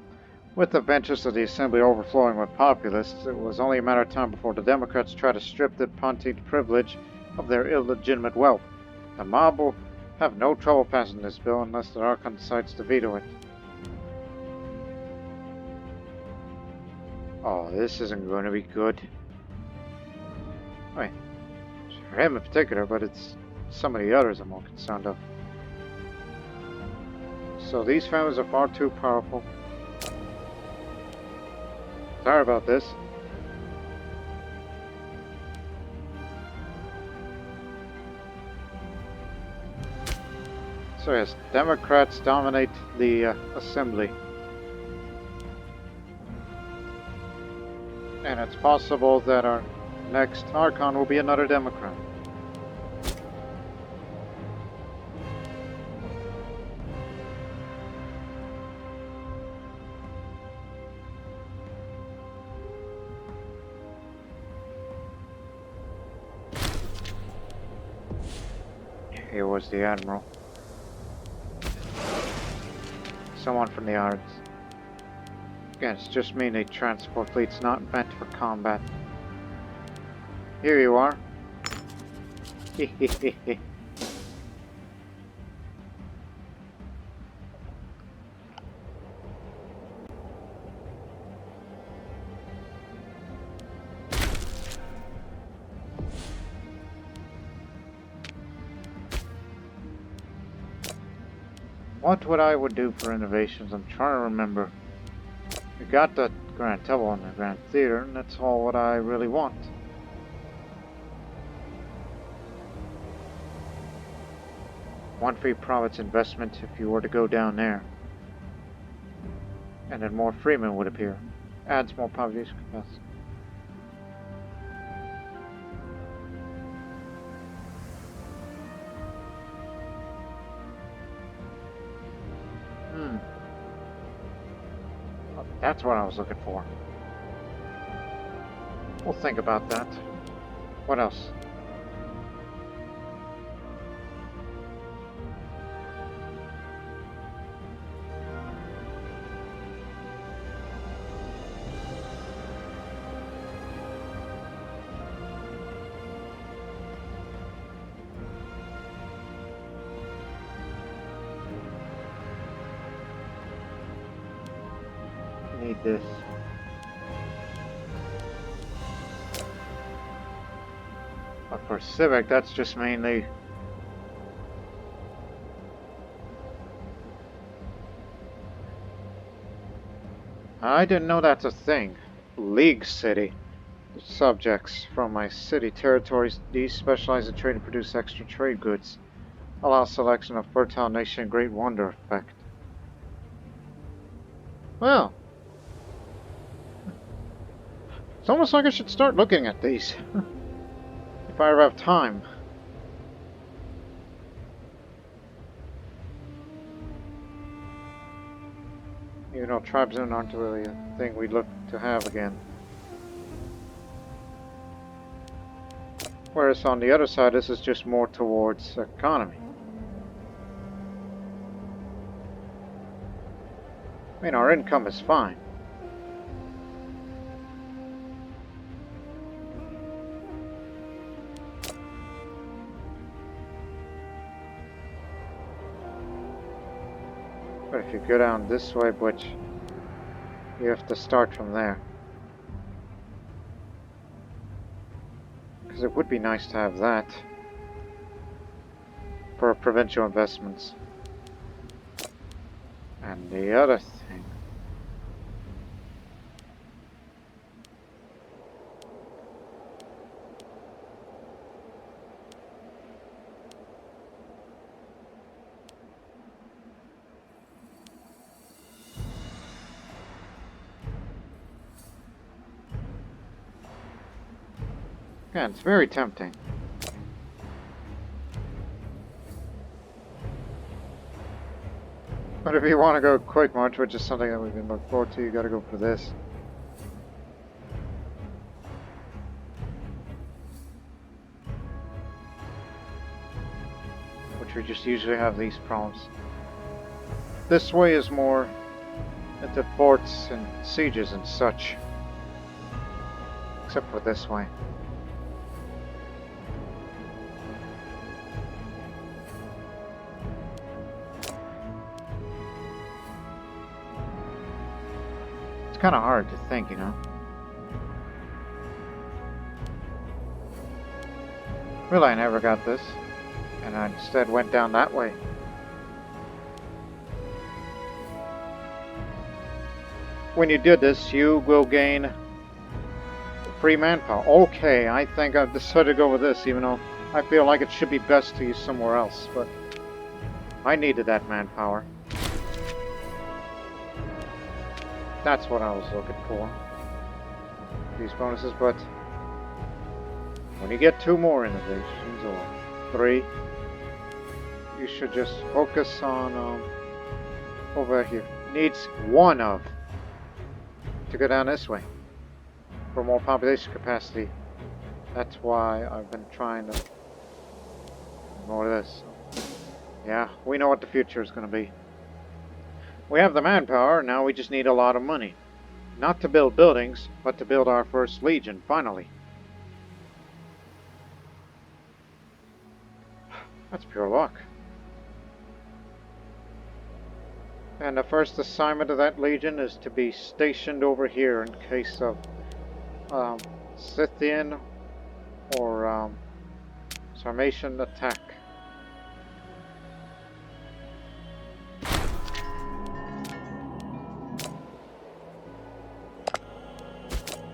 With the benches of the assembly overflowing with populists, it was only a matter of time before the Democrats tried to strip the Pontine privilege of their illegitimate wealth. The mob will have no trouble passing this bill unless the Archon decides to veto it. Oh, this isn't going to be good. Wait, for him in particular, but it's some of the others I'm more concerned of. So these families are far too powerful. Sorry about this. So yes, Democrats dominate the assembly. And it's possible that our next Archon will be another Democrat. Here was the Admiral. Someone from the Arts. Again, it's just mean a transport fleet's not meant for combat. Here you are. What I would do for innovations, I'm trying to remember. We got the Grand Temple and the Grand Theater, and that's all what I really want. One free province investment if you were to go down there. And then more freemen would appear. Adds more population capacity. That's what I was looking for. We'll think about that. What else? Need this. But for civic, that's just mainly I didn't know that's a thing. League City. The subjects from my city territories, these specialize in trade and produce extra trade goods. Allow selection of fertile nation great wonder effect. Well, it's almost like I should start looking at these. If I ever have time. You know, tribesmen aren't really a thing we'd look to have again. Whereas on the other side, this is just more towards economy. I mean, our income is fine. But if you go down this way, which you have to start from there. Because it would be nice to have that for provincial investments. And the other thing. Yeah, it's very tempting. But if you want to go quick march, which is something that we've been looking forward to, you gotta go for this. Which we just usually have these problems. This way is more into forts and sieges and such. Except for this way. It's kind of hard to think, you know. Really, I never got this, and I instead went down that way. When you did this, you will gain free manpower. Okay, I think I've decided to go with this, even though I feel like it should be best to use somewhere else, but I needed that manpower. That's what I was looking for. These bonuses, but when you get 2 more innovations, or 3, you should just focus on over here. Needs 1 of to go down this way for more population capacity. That's why I've been trying to more of this. Yeah, we know what the future is going to be. We have the manpower, now we just need a lot of money. Not to build buildings, but to build our first Legion, finally. That's pure luck. And the first assignment of that Legion is to be stationed over here in case of Scythian or Sarmatian attack.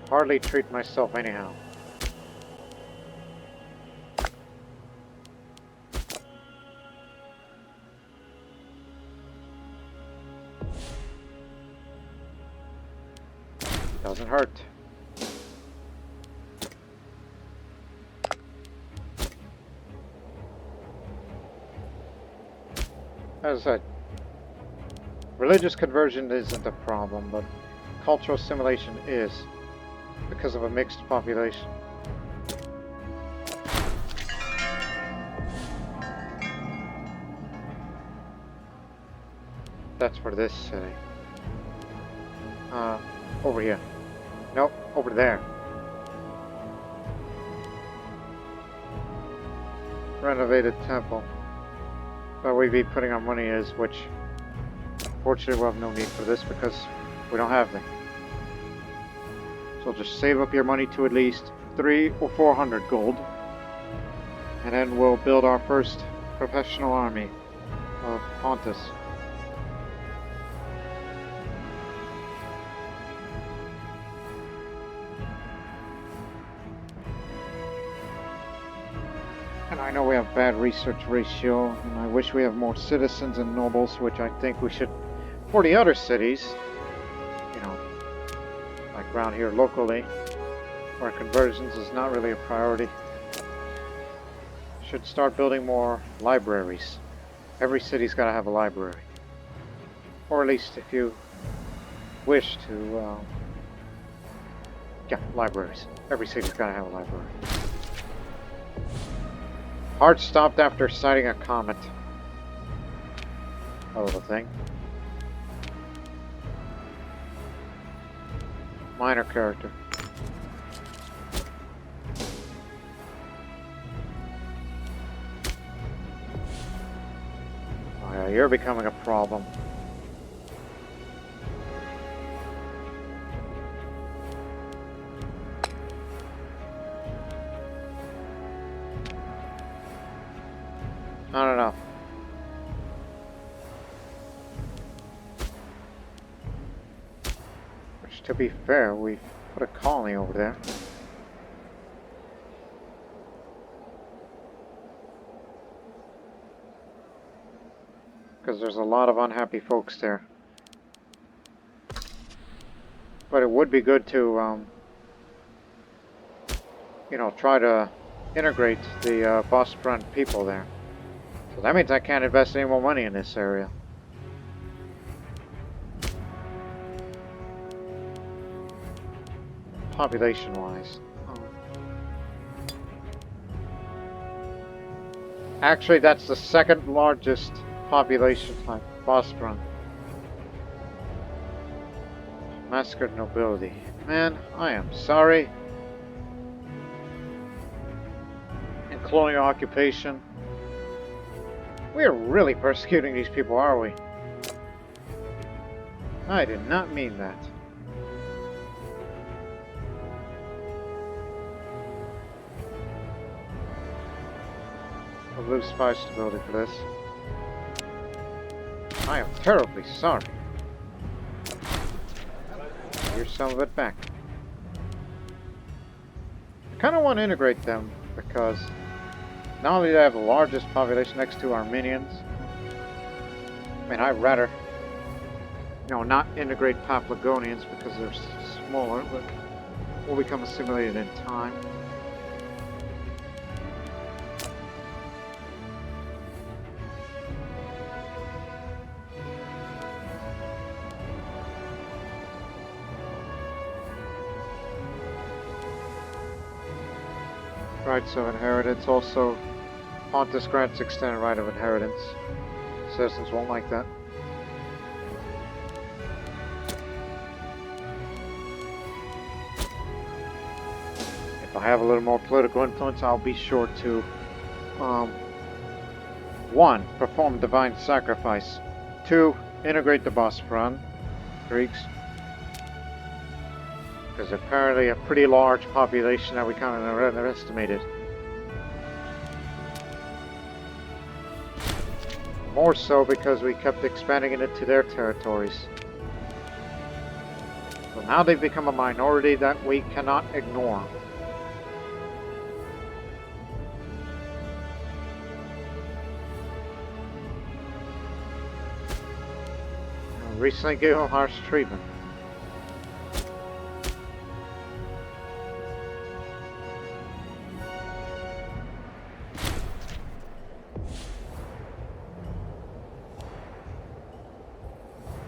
Hardly treat myself anyhow. Doesn't hurt. As I said, religious conversion isn't a problem, but cultural assimilation is, because of a mixed population. That's for this city. Over here. Nope, over there. Renovated temple. Where we'd be putting our money is, which fortunately we'll have no need for this because we don't have them. So just save up your money to at least 300 or 400 gold, and then we'll build our first professional army of Pontus. And I know we have bad research ratio, and I wish we have more citizens and nobles, which I think we should, for the other cities, you know, like around here locally, where conversions is not really a priority. Should start building more libraries. Every city's got to have a library. Or at least if you wish to, yeah, libraries. Every city's gotta have a library. Heart stopped after sighting a comet. Oh, the thing. Minor character. Oh yeah, you're becoming a problem. I don't know. Which, to be fair, we've put a colony over there. Because there's a lot of unhappy folks there. But it would be good to, you know, try to integrate the Bosporan people there. So that means I can't invest any more money in this area. Population-wise. Oh. Actually, that's the second largest population type, Bosporan. Massacred nobility. Man, I am sorry. And colonial occupation. We are really persecuting these people, are we? I did not mean that. I'll lose 5 stability for this. I am terribly sorry. Here's some of it back. I kind of want to integrate them because not only do they have the largest population next to Armenians, I mean, I'd rather, you know, not integrate Paphlagonians because they're smaller, but will become assimilated in time. Rights of inheritance. Also, Pontus grants extended right of inheritance. Citizens won't like that. If I have a little more political influence, I'll be sure to 1. Perform divine sacrifice. 2. Integrate the Bosporan Greeks. Because apparently a pretty large population that we kind of underestimated. More so because we kept expanding it into their territories. So now they've become a minority that we cannot ignore. I recently gave them harsh treatment.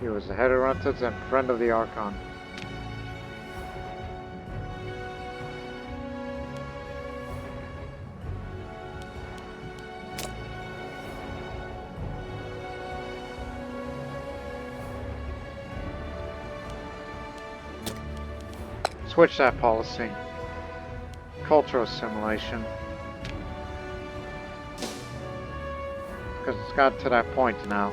He was the head of Runteds and friend of the Archon. Switch that policy. Cultural assimilation. Because it's got to that point now.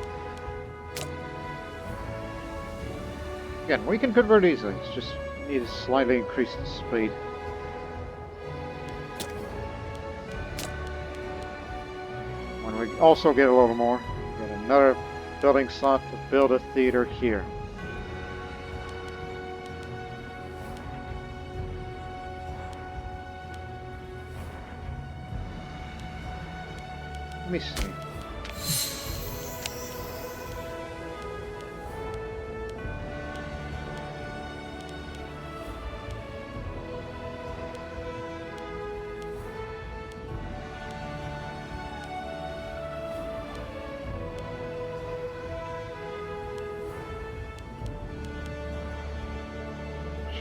Again, we can convert easily, it's just need to slightly increase the speed. When we also get a little more, we get another building slot to build a theater here. Let me see.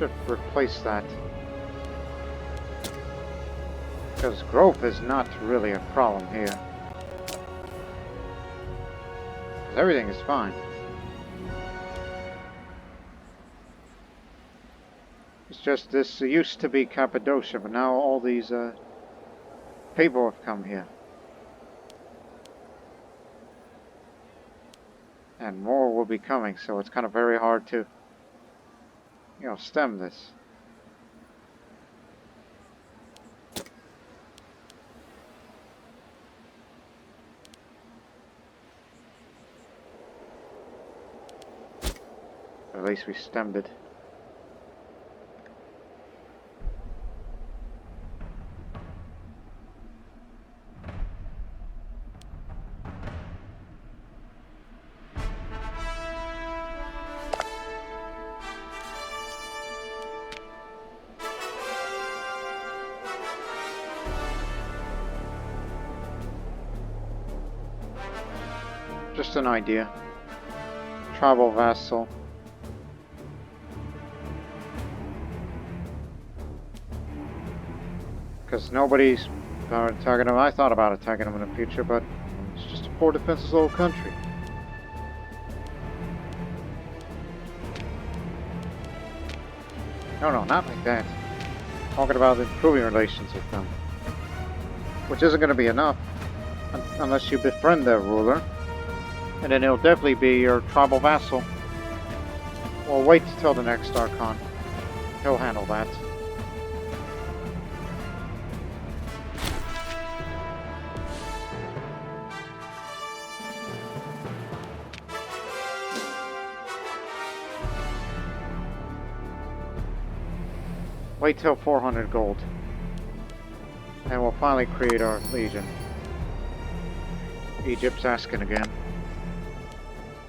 should replace that. Because growth is not really a problem here. Everything is fine. It's just this used to be Cappadocia, but now all these people have come here. And more will be coming, so it's kind of very hard to, you know, stem this. At least we stemmed it. Just an idea. Tribal vassal. Because nobody's attacking them. I thought about attacking them in the future, but it's just a poor defenseless little country. No, not like that. Talking about improving relations with them. Which isn't going to be enough. Unless you befriend their ruler. And then he'll definitely be your tribal vassal. Well, wait till the next Archon. He'll handle that. Wait till 400 gold. And we'll finally create our Legion. Egypt's asking again.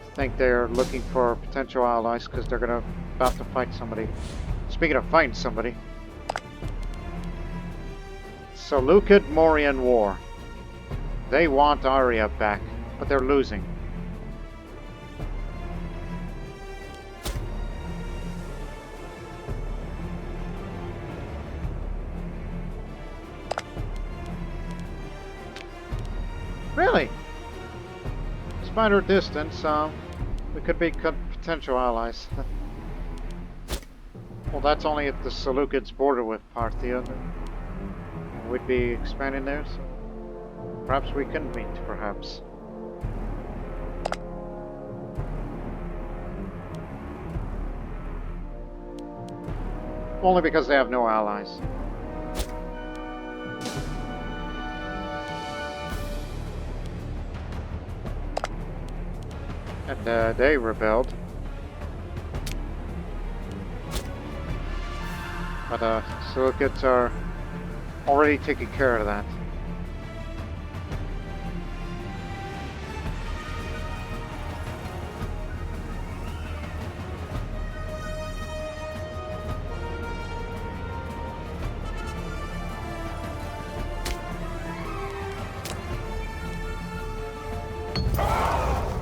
I think they're looking for potential allies because they're about to fight somebody. Speaking of fighting somebody. Seleucid-Mauryan War. They want Aria back, but they're losing. Really? Despite our distance, we could be potential allies. Well, that's only if the Seleucids border with Parthia. We'd be expanding there, so perhaps we can meet, perhaps. Only because they have no allies. And they rebelled. But Seleucids are already taking care of that.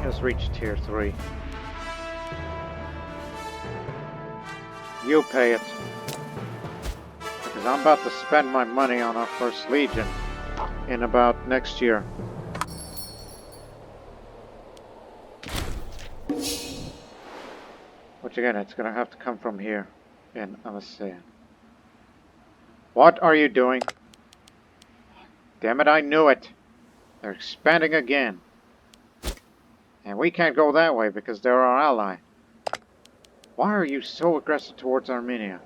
Has reached tier 3. You pay it. Because I'm about to spend my money on our first Legion in about next year. Which again, it's going to have to come from here in Elysium. What are you doing? Damn it, I knew it. They're expanding again. And we can't go that way because they're our ally. Why are you so aggressive towards Armenia?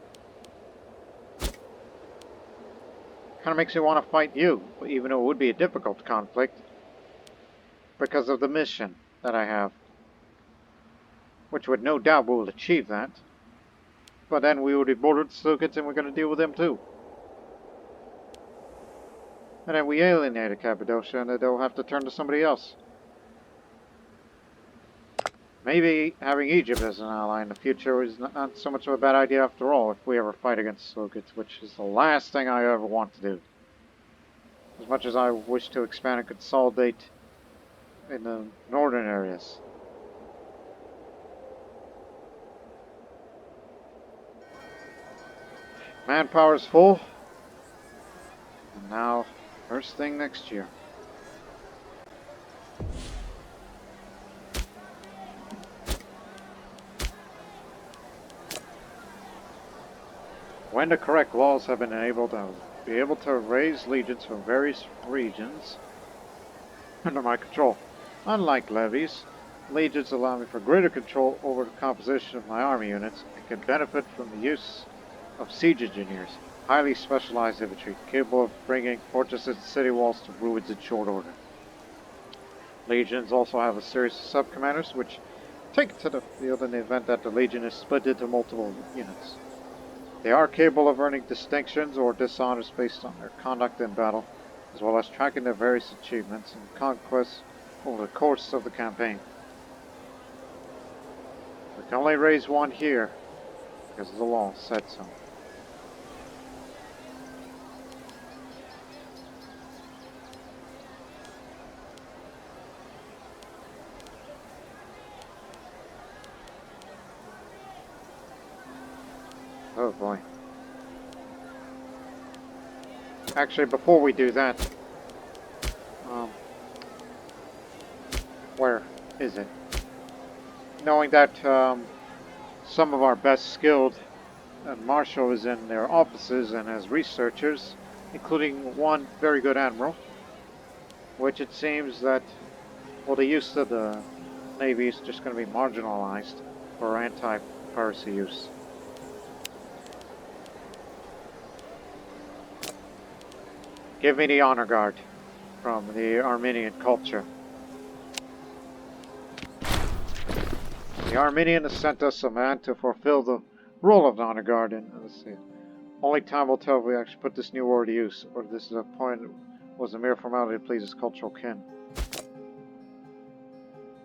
Kinda makes me want to fight you, even though it would be a difficult conflict. Because of the mission that I have. Which would no doubt we will achieve that. But then we would be bordered Seleucids and we're going to deal with them too. And then we alienated Cappadocia and they'll have to turn to somebody else. Maybe having Egypt as an ally in the future is not so much of a bad idea after all if we ever fight against Seleucids, which is the last thing I ever want to do. As much as I wish to expand and consolidate in the northern areas. Manpower is full. And now, first thing next year. When the correct laws have been enabled, I will be able to raise legions from various regions under my control. Unlike levies, legions allow me for greater control over the composition of my army units and can benefit from the use of siege engineers, highly specialized infantry, capable of bringing fortresses and city walls to ruins in short order. Legions also have a series of sub-commanders which take it to the field in the event that the legion is split into multiple units. They are capable of earning distinctions or dishonors based on their conduct in battle, as well as tracking their various achievements and conquests over the course of the campaign. We can only raise one here, because the law said so. Oh boy. Actually, before we do that, where is it? Knowing that some of our best skilled marshal is in their offices and as researchers, including one very good admiral, which it seems that, well, the use of the Navy is just going to be marginalized for anti-piracy use. Give me the honor guard from the Armenian culture. The Armenian has sent us a man to fulfill the role of the honor guard, and let's see. Only time will tell if we actually put this new war to use, or if this is a point was a mere formality to please his cultural kin.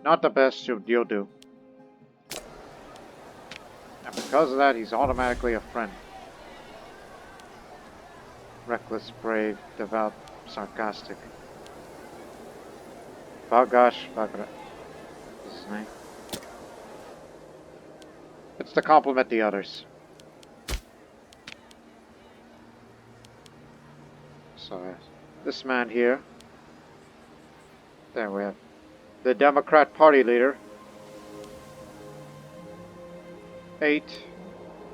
Not the best, you'll do. And because of that, he's automatically a friend. Reckless, brave, devout, sarcastic. Bagash Bagra. Is his name? It's to compliment the others. So, this man here. There we have the Democrat Party leader. 8,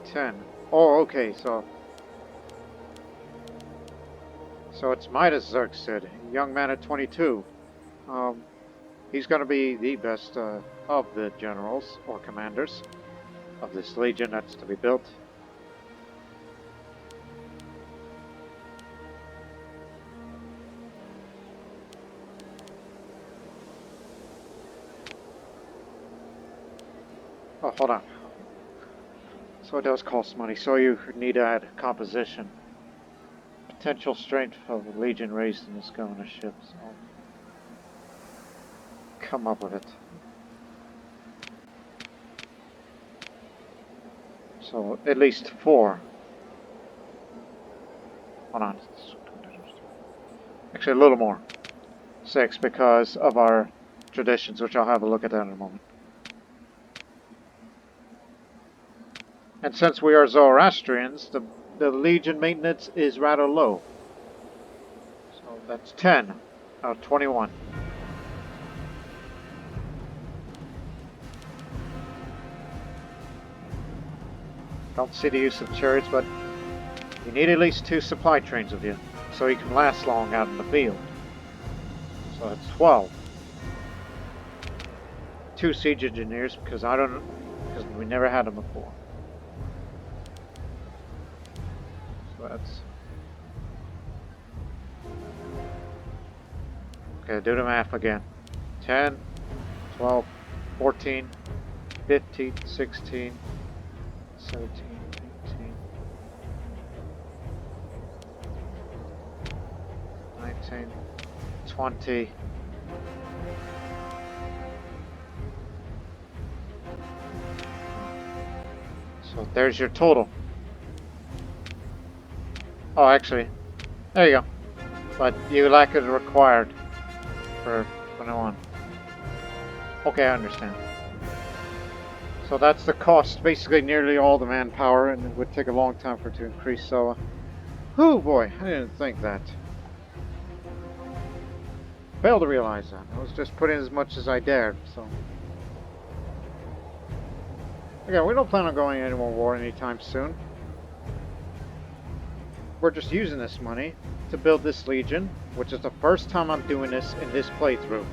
10. Oh, okay, so it's Midas Xerxid, a young man at 22. He's going to be the best of the generals or commanders of this legion that's to be built. Oh, hold on. So it does cost money, so you need to add composition. Potential strength of the legion raised in this governorship, so come up with it. So at least 4. Hold on. Actually a little more. 6 because of our traditions, which I'll have a look at that in a moment. And since we are Zoroastrians, the legion maintenance is rather low. So that's 10 out of 21. Don't see the use of chariots, but you need at least 2 supply trains with you, so you can last long out in the field. So that's 12. 2 siege engineers, because we never had them before. That's okay, do the math again. 10, 12, 14, 15, 16, 17, 18, 19, 20. So there's your total. Oh, actually, there you go. But you lack it required for 21. Okay, I understand. So that's the cost, basically nearly all the manpower, and it would take a long time for it to increase, so... oh boy, I didn't think that. Failed to realize that. I was just putting as much as I dared, so... again, we don't plan on going any more war anytime soon. We're just using this money to build this Legion, which is the first time I'm doing this in this playthrough.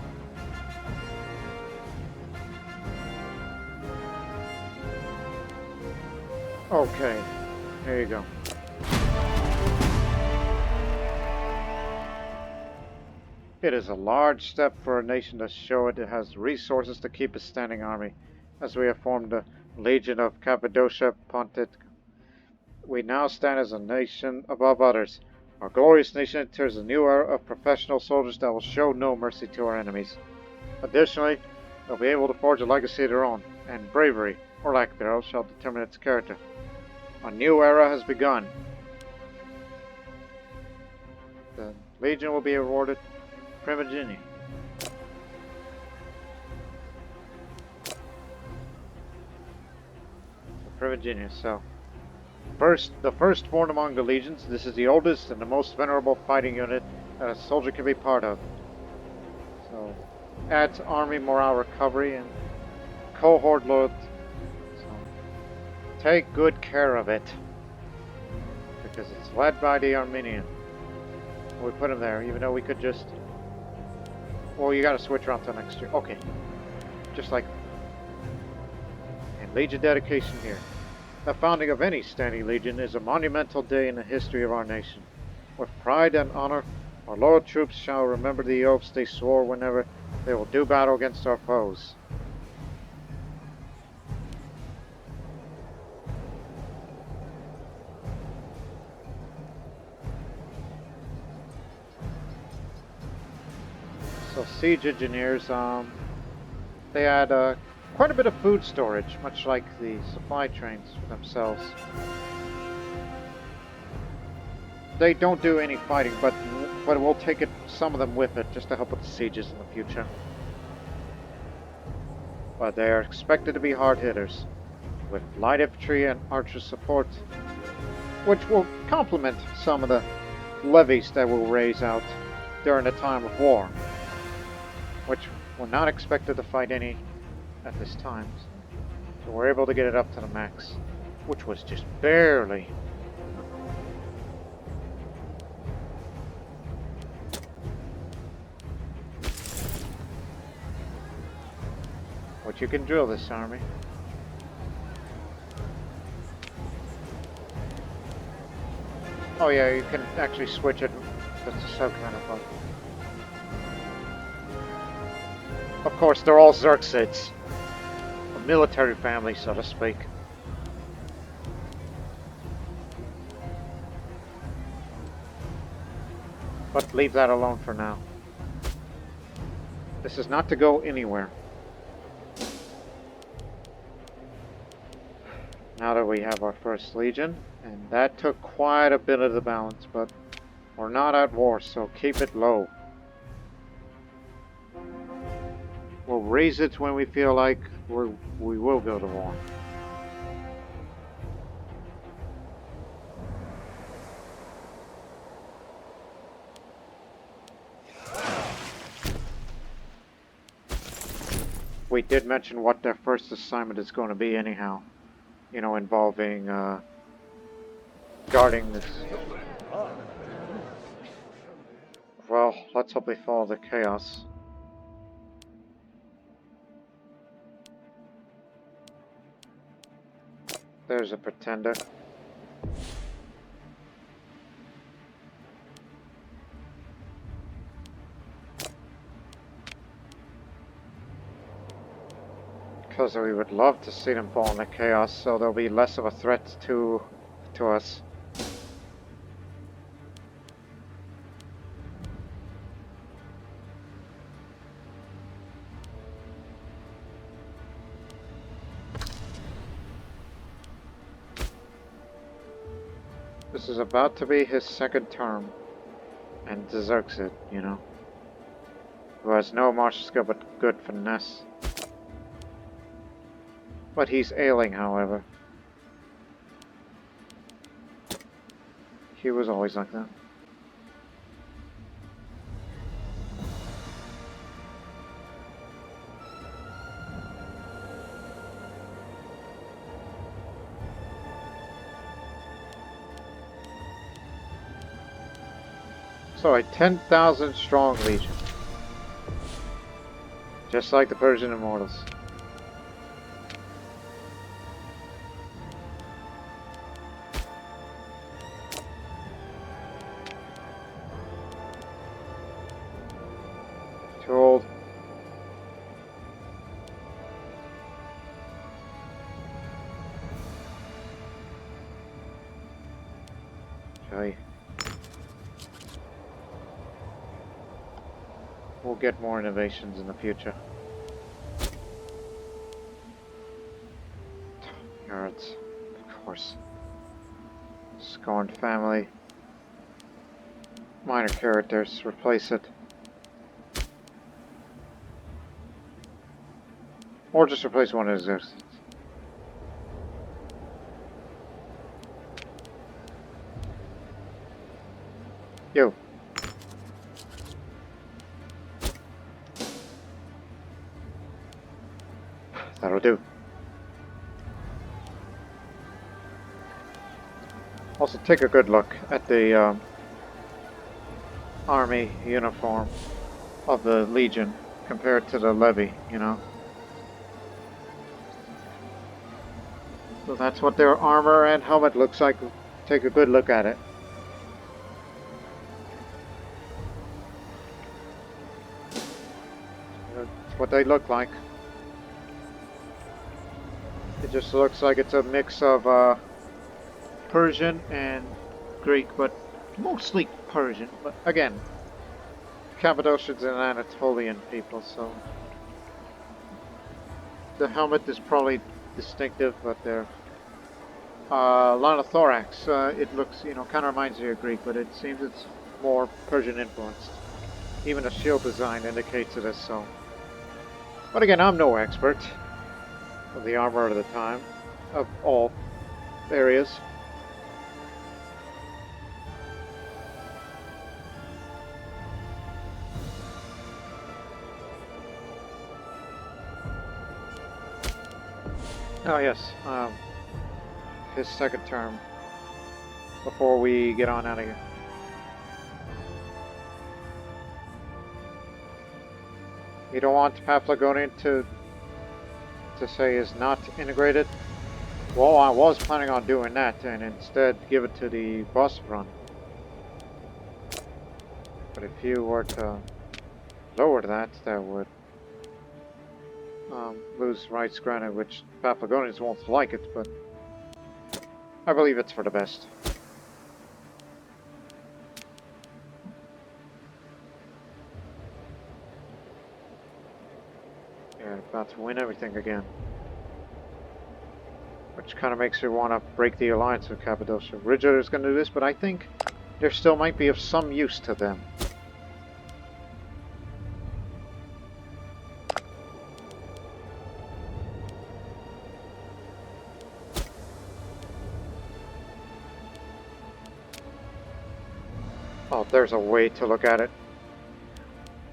Okay, here you go. It is a large step for a nation to show it has the resources to keep a standing army, as we have formed the Legion of Cappadocia Pontic. We now stand as a nation above others. Our glorious nation enters a new era of professional soldiers that will show no mercy to our enemies. Additionally, they'll be able to forge a legacy of their own, and bravery, or lack thereof, shall determine its character. A new era has begun. The Legion will be awarded Primogeny. Primogeny, so... the firstborn among the legions, this is the oldest and the most venerable fighting unit that a soldier can be part of. So, adds army morale recovery and cohort loyalty. So, take good care of it, because it's led by the Armenian. We put him there, even though we could just... well, you gotta switch around to next year. Okay. Just like... and Legion dedication here. The founding of any standing Legion is a monumental day in the history of our nation. With pride and honor, our loyal troops shall remember the oaths they swore whenever they will do battle against our foes. So siege engineers, they add quite a bit of food storage, much like the supply trains themselves. They don't do any fighting, but we'll take some of them with it, just to help with the sieges in the future. But they are expected to be hard hitters, with light infantry and archer support, which will complement some of the levies that we'll raise out during the time of war, which we're not expected to fight any at this time, so we're able to get it up to the max, which was just barely. But you can drill this army. Oh yeah, you can actually switch it. That's so kind of fun. Of course, they're all Xerxids. Military family, so to speak. But leave that alone for now. This is not to go anywhere. Now that we have our first Legion, and that took quite a bit of the balance, but we're not at war, so keep it low. We'll raise it when we feel like we will go to war. We did mention what their first assignment is going to be anyhow. You know, involving guarding this. Well, let's hope they follow the chaos. There's a pretender. Because we would love to see them fall in the chaos, so they'll be less of a threat to us. This is about to be his second term, and deserves it, you know. Who has no martial skill but good finesse. But he's ailing, however. He was always like that. So a 10,000 strong legion. Just like the Persian Immortals. Too old. Okay. We'll get more innovations in the future. Yards, of course. Scorned family. Minor characters, replace it. Or just replace one of his existence. Yo. That'll do. Also, take a good look at the army uniform of the Legion compared to the Levy, you know. So that's what their armor and helmet looks like. Take a good look at it. That's what they look like. It just looks like it's a mix of Persian and Greek, but mostly Persian. But again, Cappadocians and Anatolian people, so the helmet is probably distinctive, but they're line of thorax. It looks, you know, kind of reminds me of Greek, but it seems it's more Persian influenced. Even the shield design indicates it as so. But again, I'm no expert of the armor of the time, of all areas. Oh yes, his second term before we get on out of here. You don't want Paphlagonian to say is not integrated? Well, I was planning on doing that and instead give it to the boss run. But if you were to lower that, that would lose rights granted, which Paphlagonians won't like it, but I believe it's for the best. Yeah, about to win everything again. Which kind of makes me want to break the alliance with Cappadocia. Ridger is going to do this, but I think there still might be of some use to them. Oh, there's a way to look at it.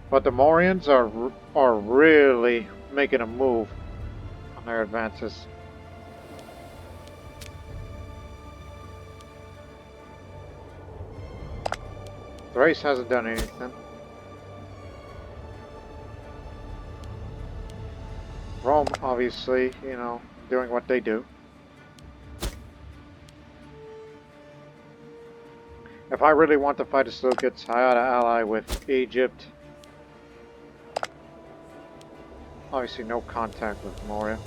But the Morians are really making a move on their advances. Thrace hasn't done anything. Rome, obviously, you know, doing what they do. If I really want to fight the Seleucids, I ought to ally with Egypt. Obviously, no contact with Moria.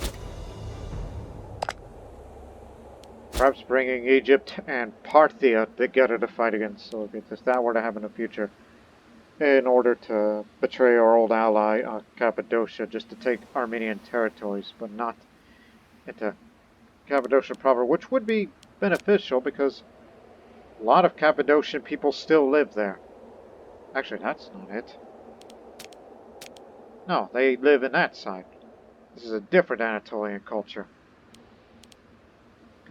Perhaps bringing Egypt and Parthia together to fight against Seleucids, if that were to happen in the future, in order to betray our old ally, Cappadocia, just to take Armenian territories, but not into Cappadocia proper, which would be beneficial because a lot of Cappadocian people still live there. Actually, that's not it. No, they live in that side. This is a different Anatolian culture.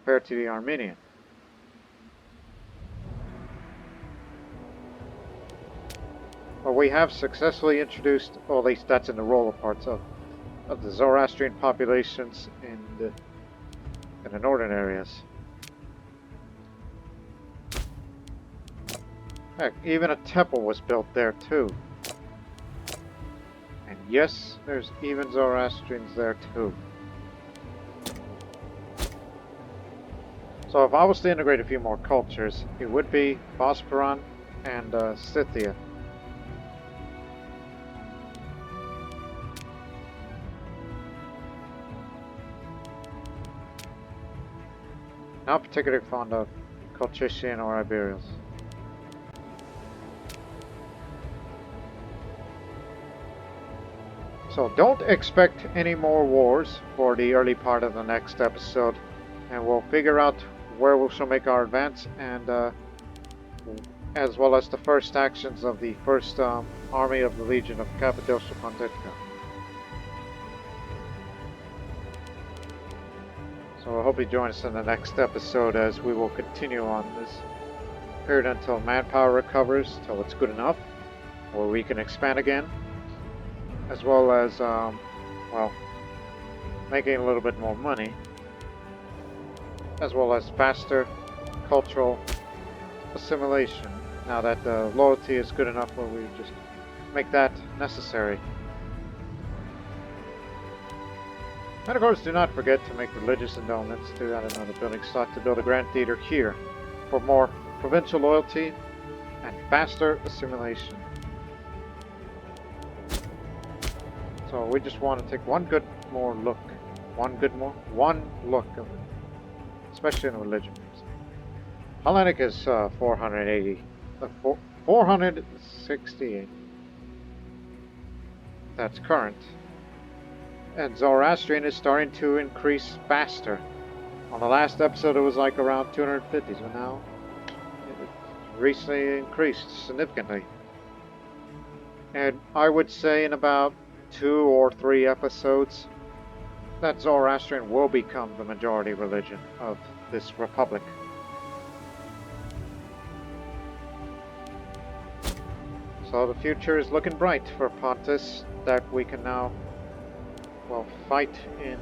compared to the Armenian. Well, we have successfully introduced, or at least that's in the roller parts of the Zoroastrian populations in the northern areas. Heck, even a temple was built there too. And yes, there's even Zoroastrians there too. So if I was to integrate a few more cultures, it would be Bosporan and Scythia. Not particularly fond of Colchistian or Iberians. So don't expect any more wars for the early part of the next episode, and we'll figure out where we shall make our advance, and as well as the first actions of the first army of the Legion of Pontus. So I hope you join us in the next episode as we will continue on this period until manpower recovers, till it's good enough, or we can expand again, as well as, well, making a little bit more money, as well as faster cultural assimilation, now that the loyalty is good enough where we just make that necessary. And of course, do not forget to make religious endowments to add another building slot to build a grand theater here for more provincial loyalty and faster assimilation. So we just want to take one look of it, especially in religion. Hellenic is 468. That's current. And Zoroastrian is starting to increase faster. On the last episode it was like around 250, so now it recently increased significantly. And I would say in about 2 or 3 episodes that Zoroastrian will become the majority religion of this republic. So the future is looking bright for Pontus, that we can now, well, fight in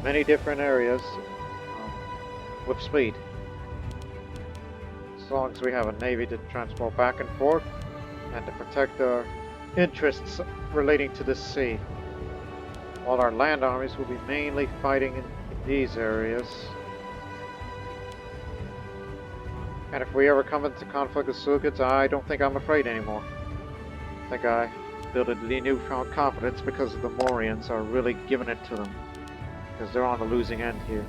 many different areas with speed. As long as we have a navy to transport back and forth and to protect our interests relating to the sea. While our land armies will be mainly fighting in these areas. And if we ever come into conflict with Sulkids, I don't think I'm afraid anymore. I think I built a newfound confidence because the Morians are really giving it to them. Because they're on the losing end here.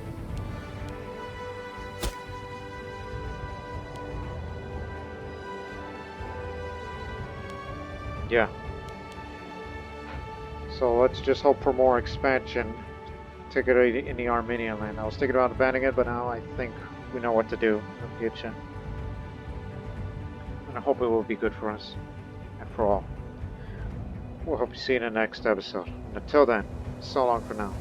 Yeah. So let's just hope for more expansion, particularly in the Armenian land. I was thinking about abandoning it, but now I think we know what to do in the future. And I hope it will be good for us, and for all. We'll hope to see you in the next episode. And until then, so long for now.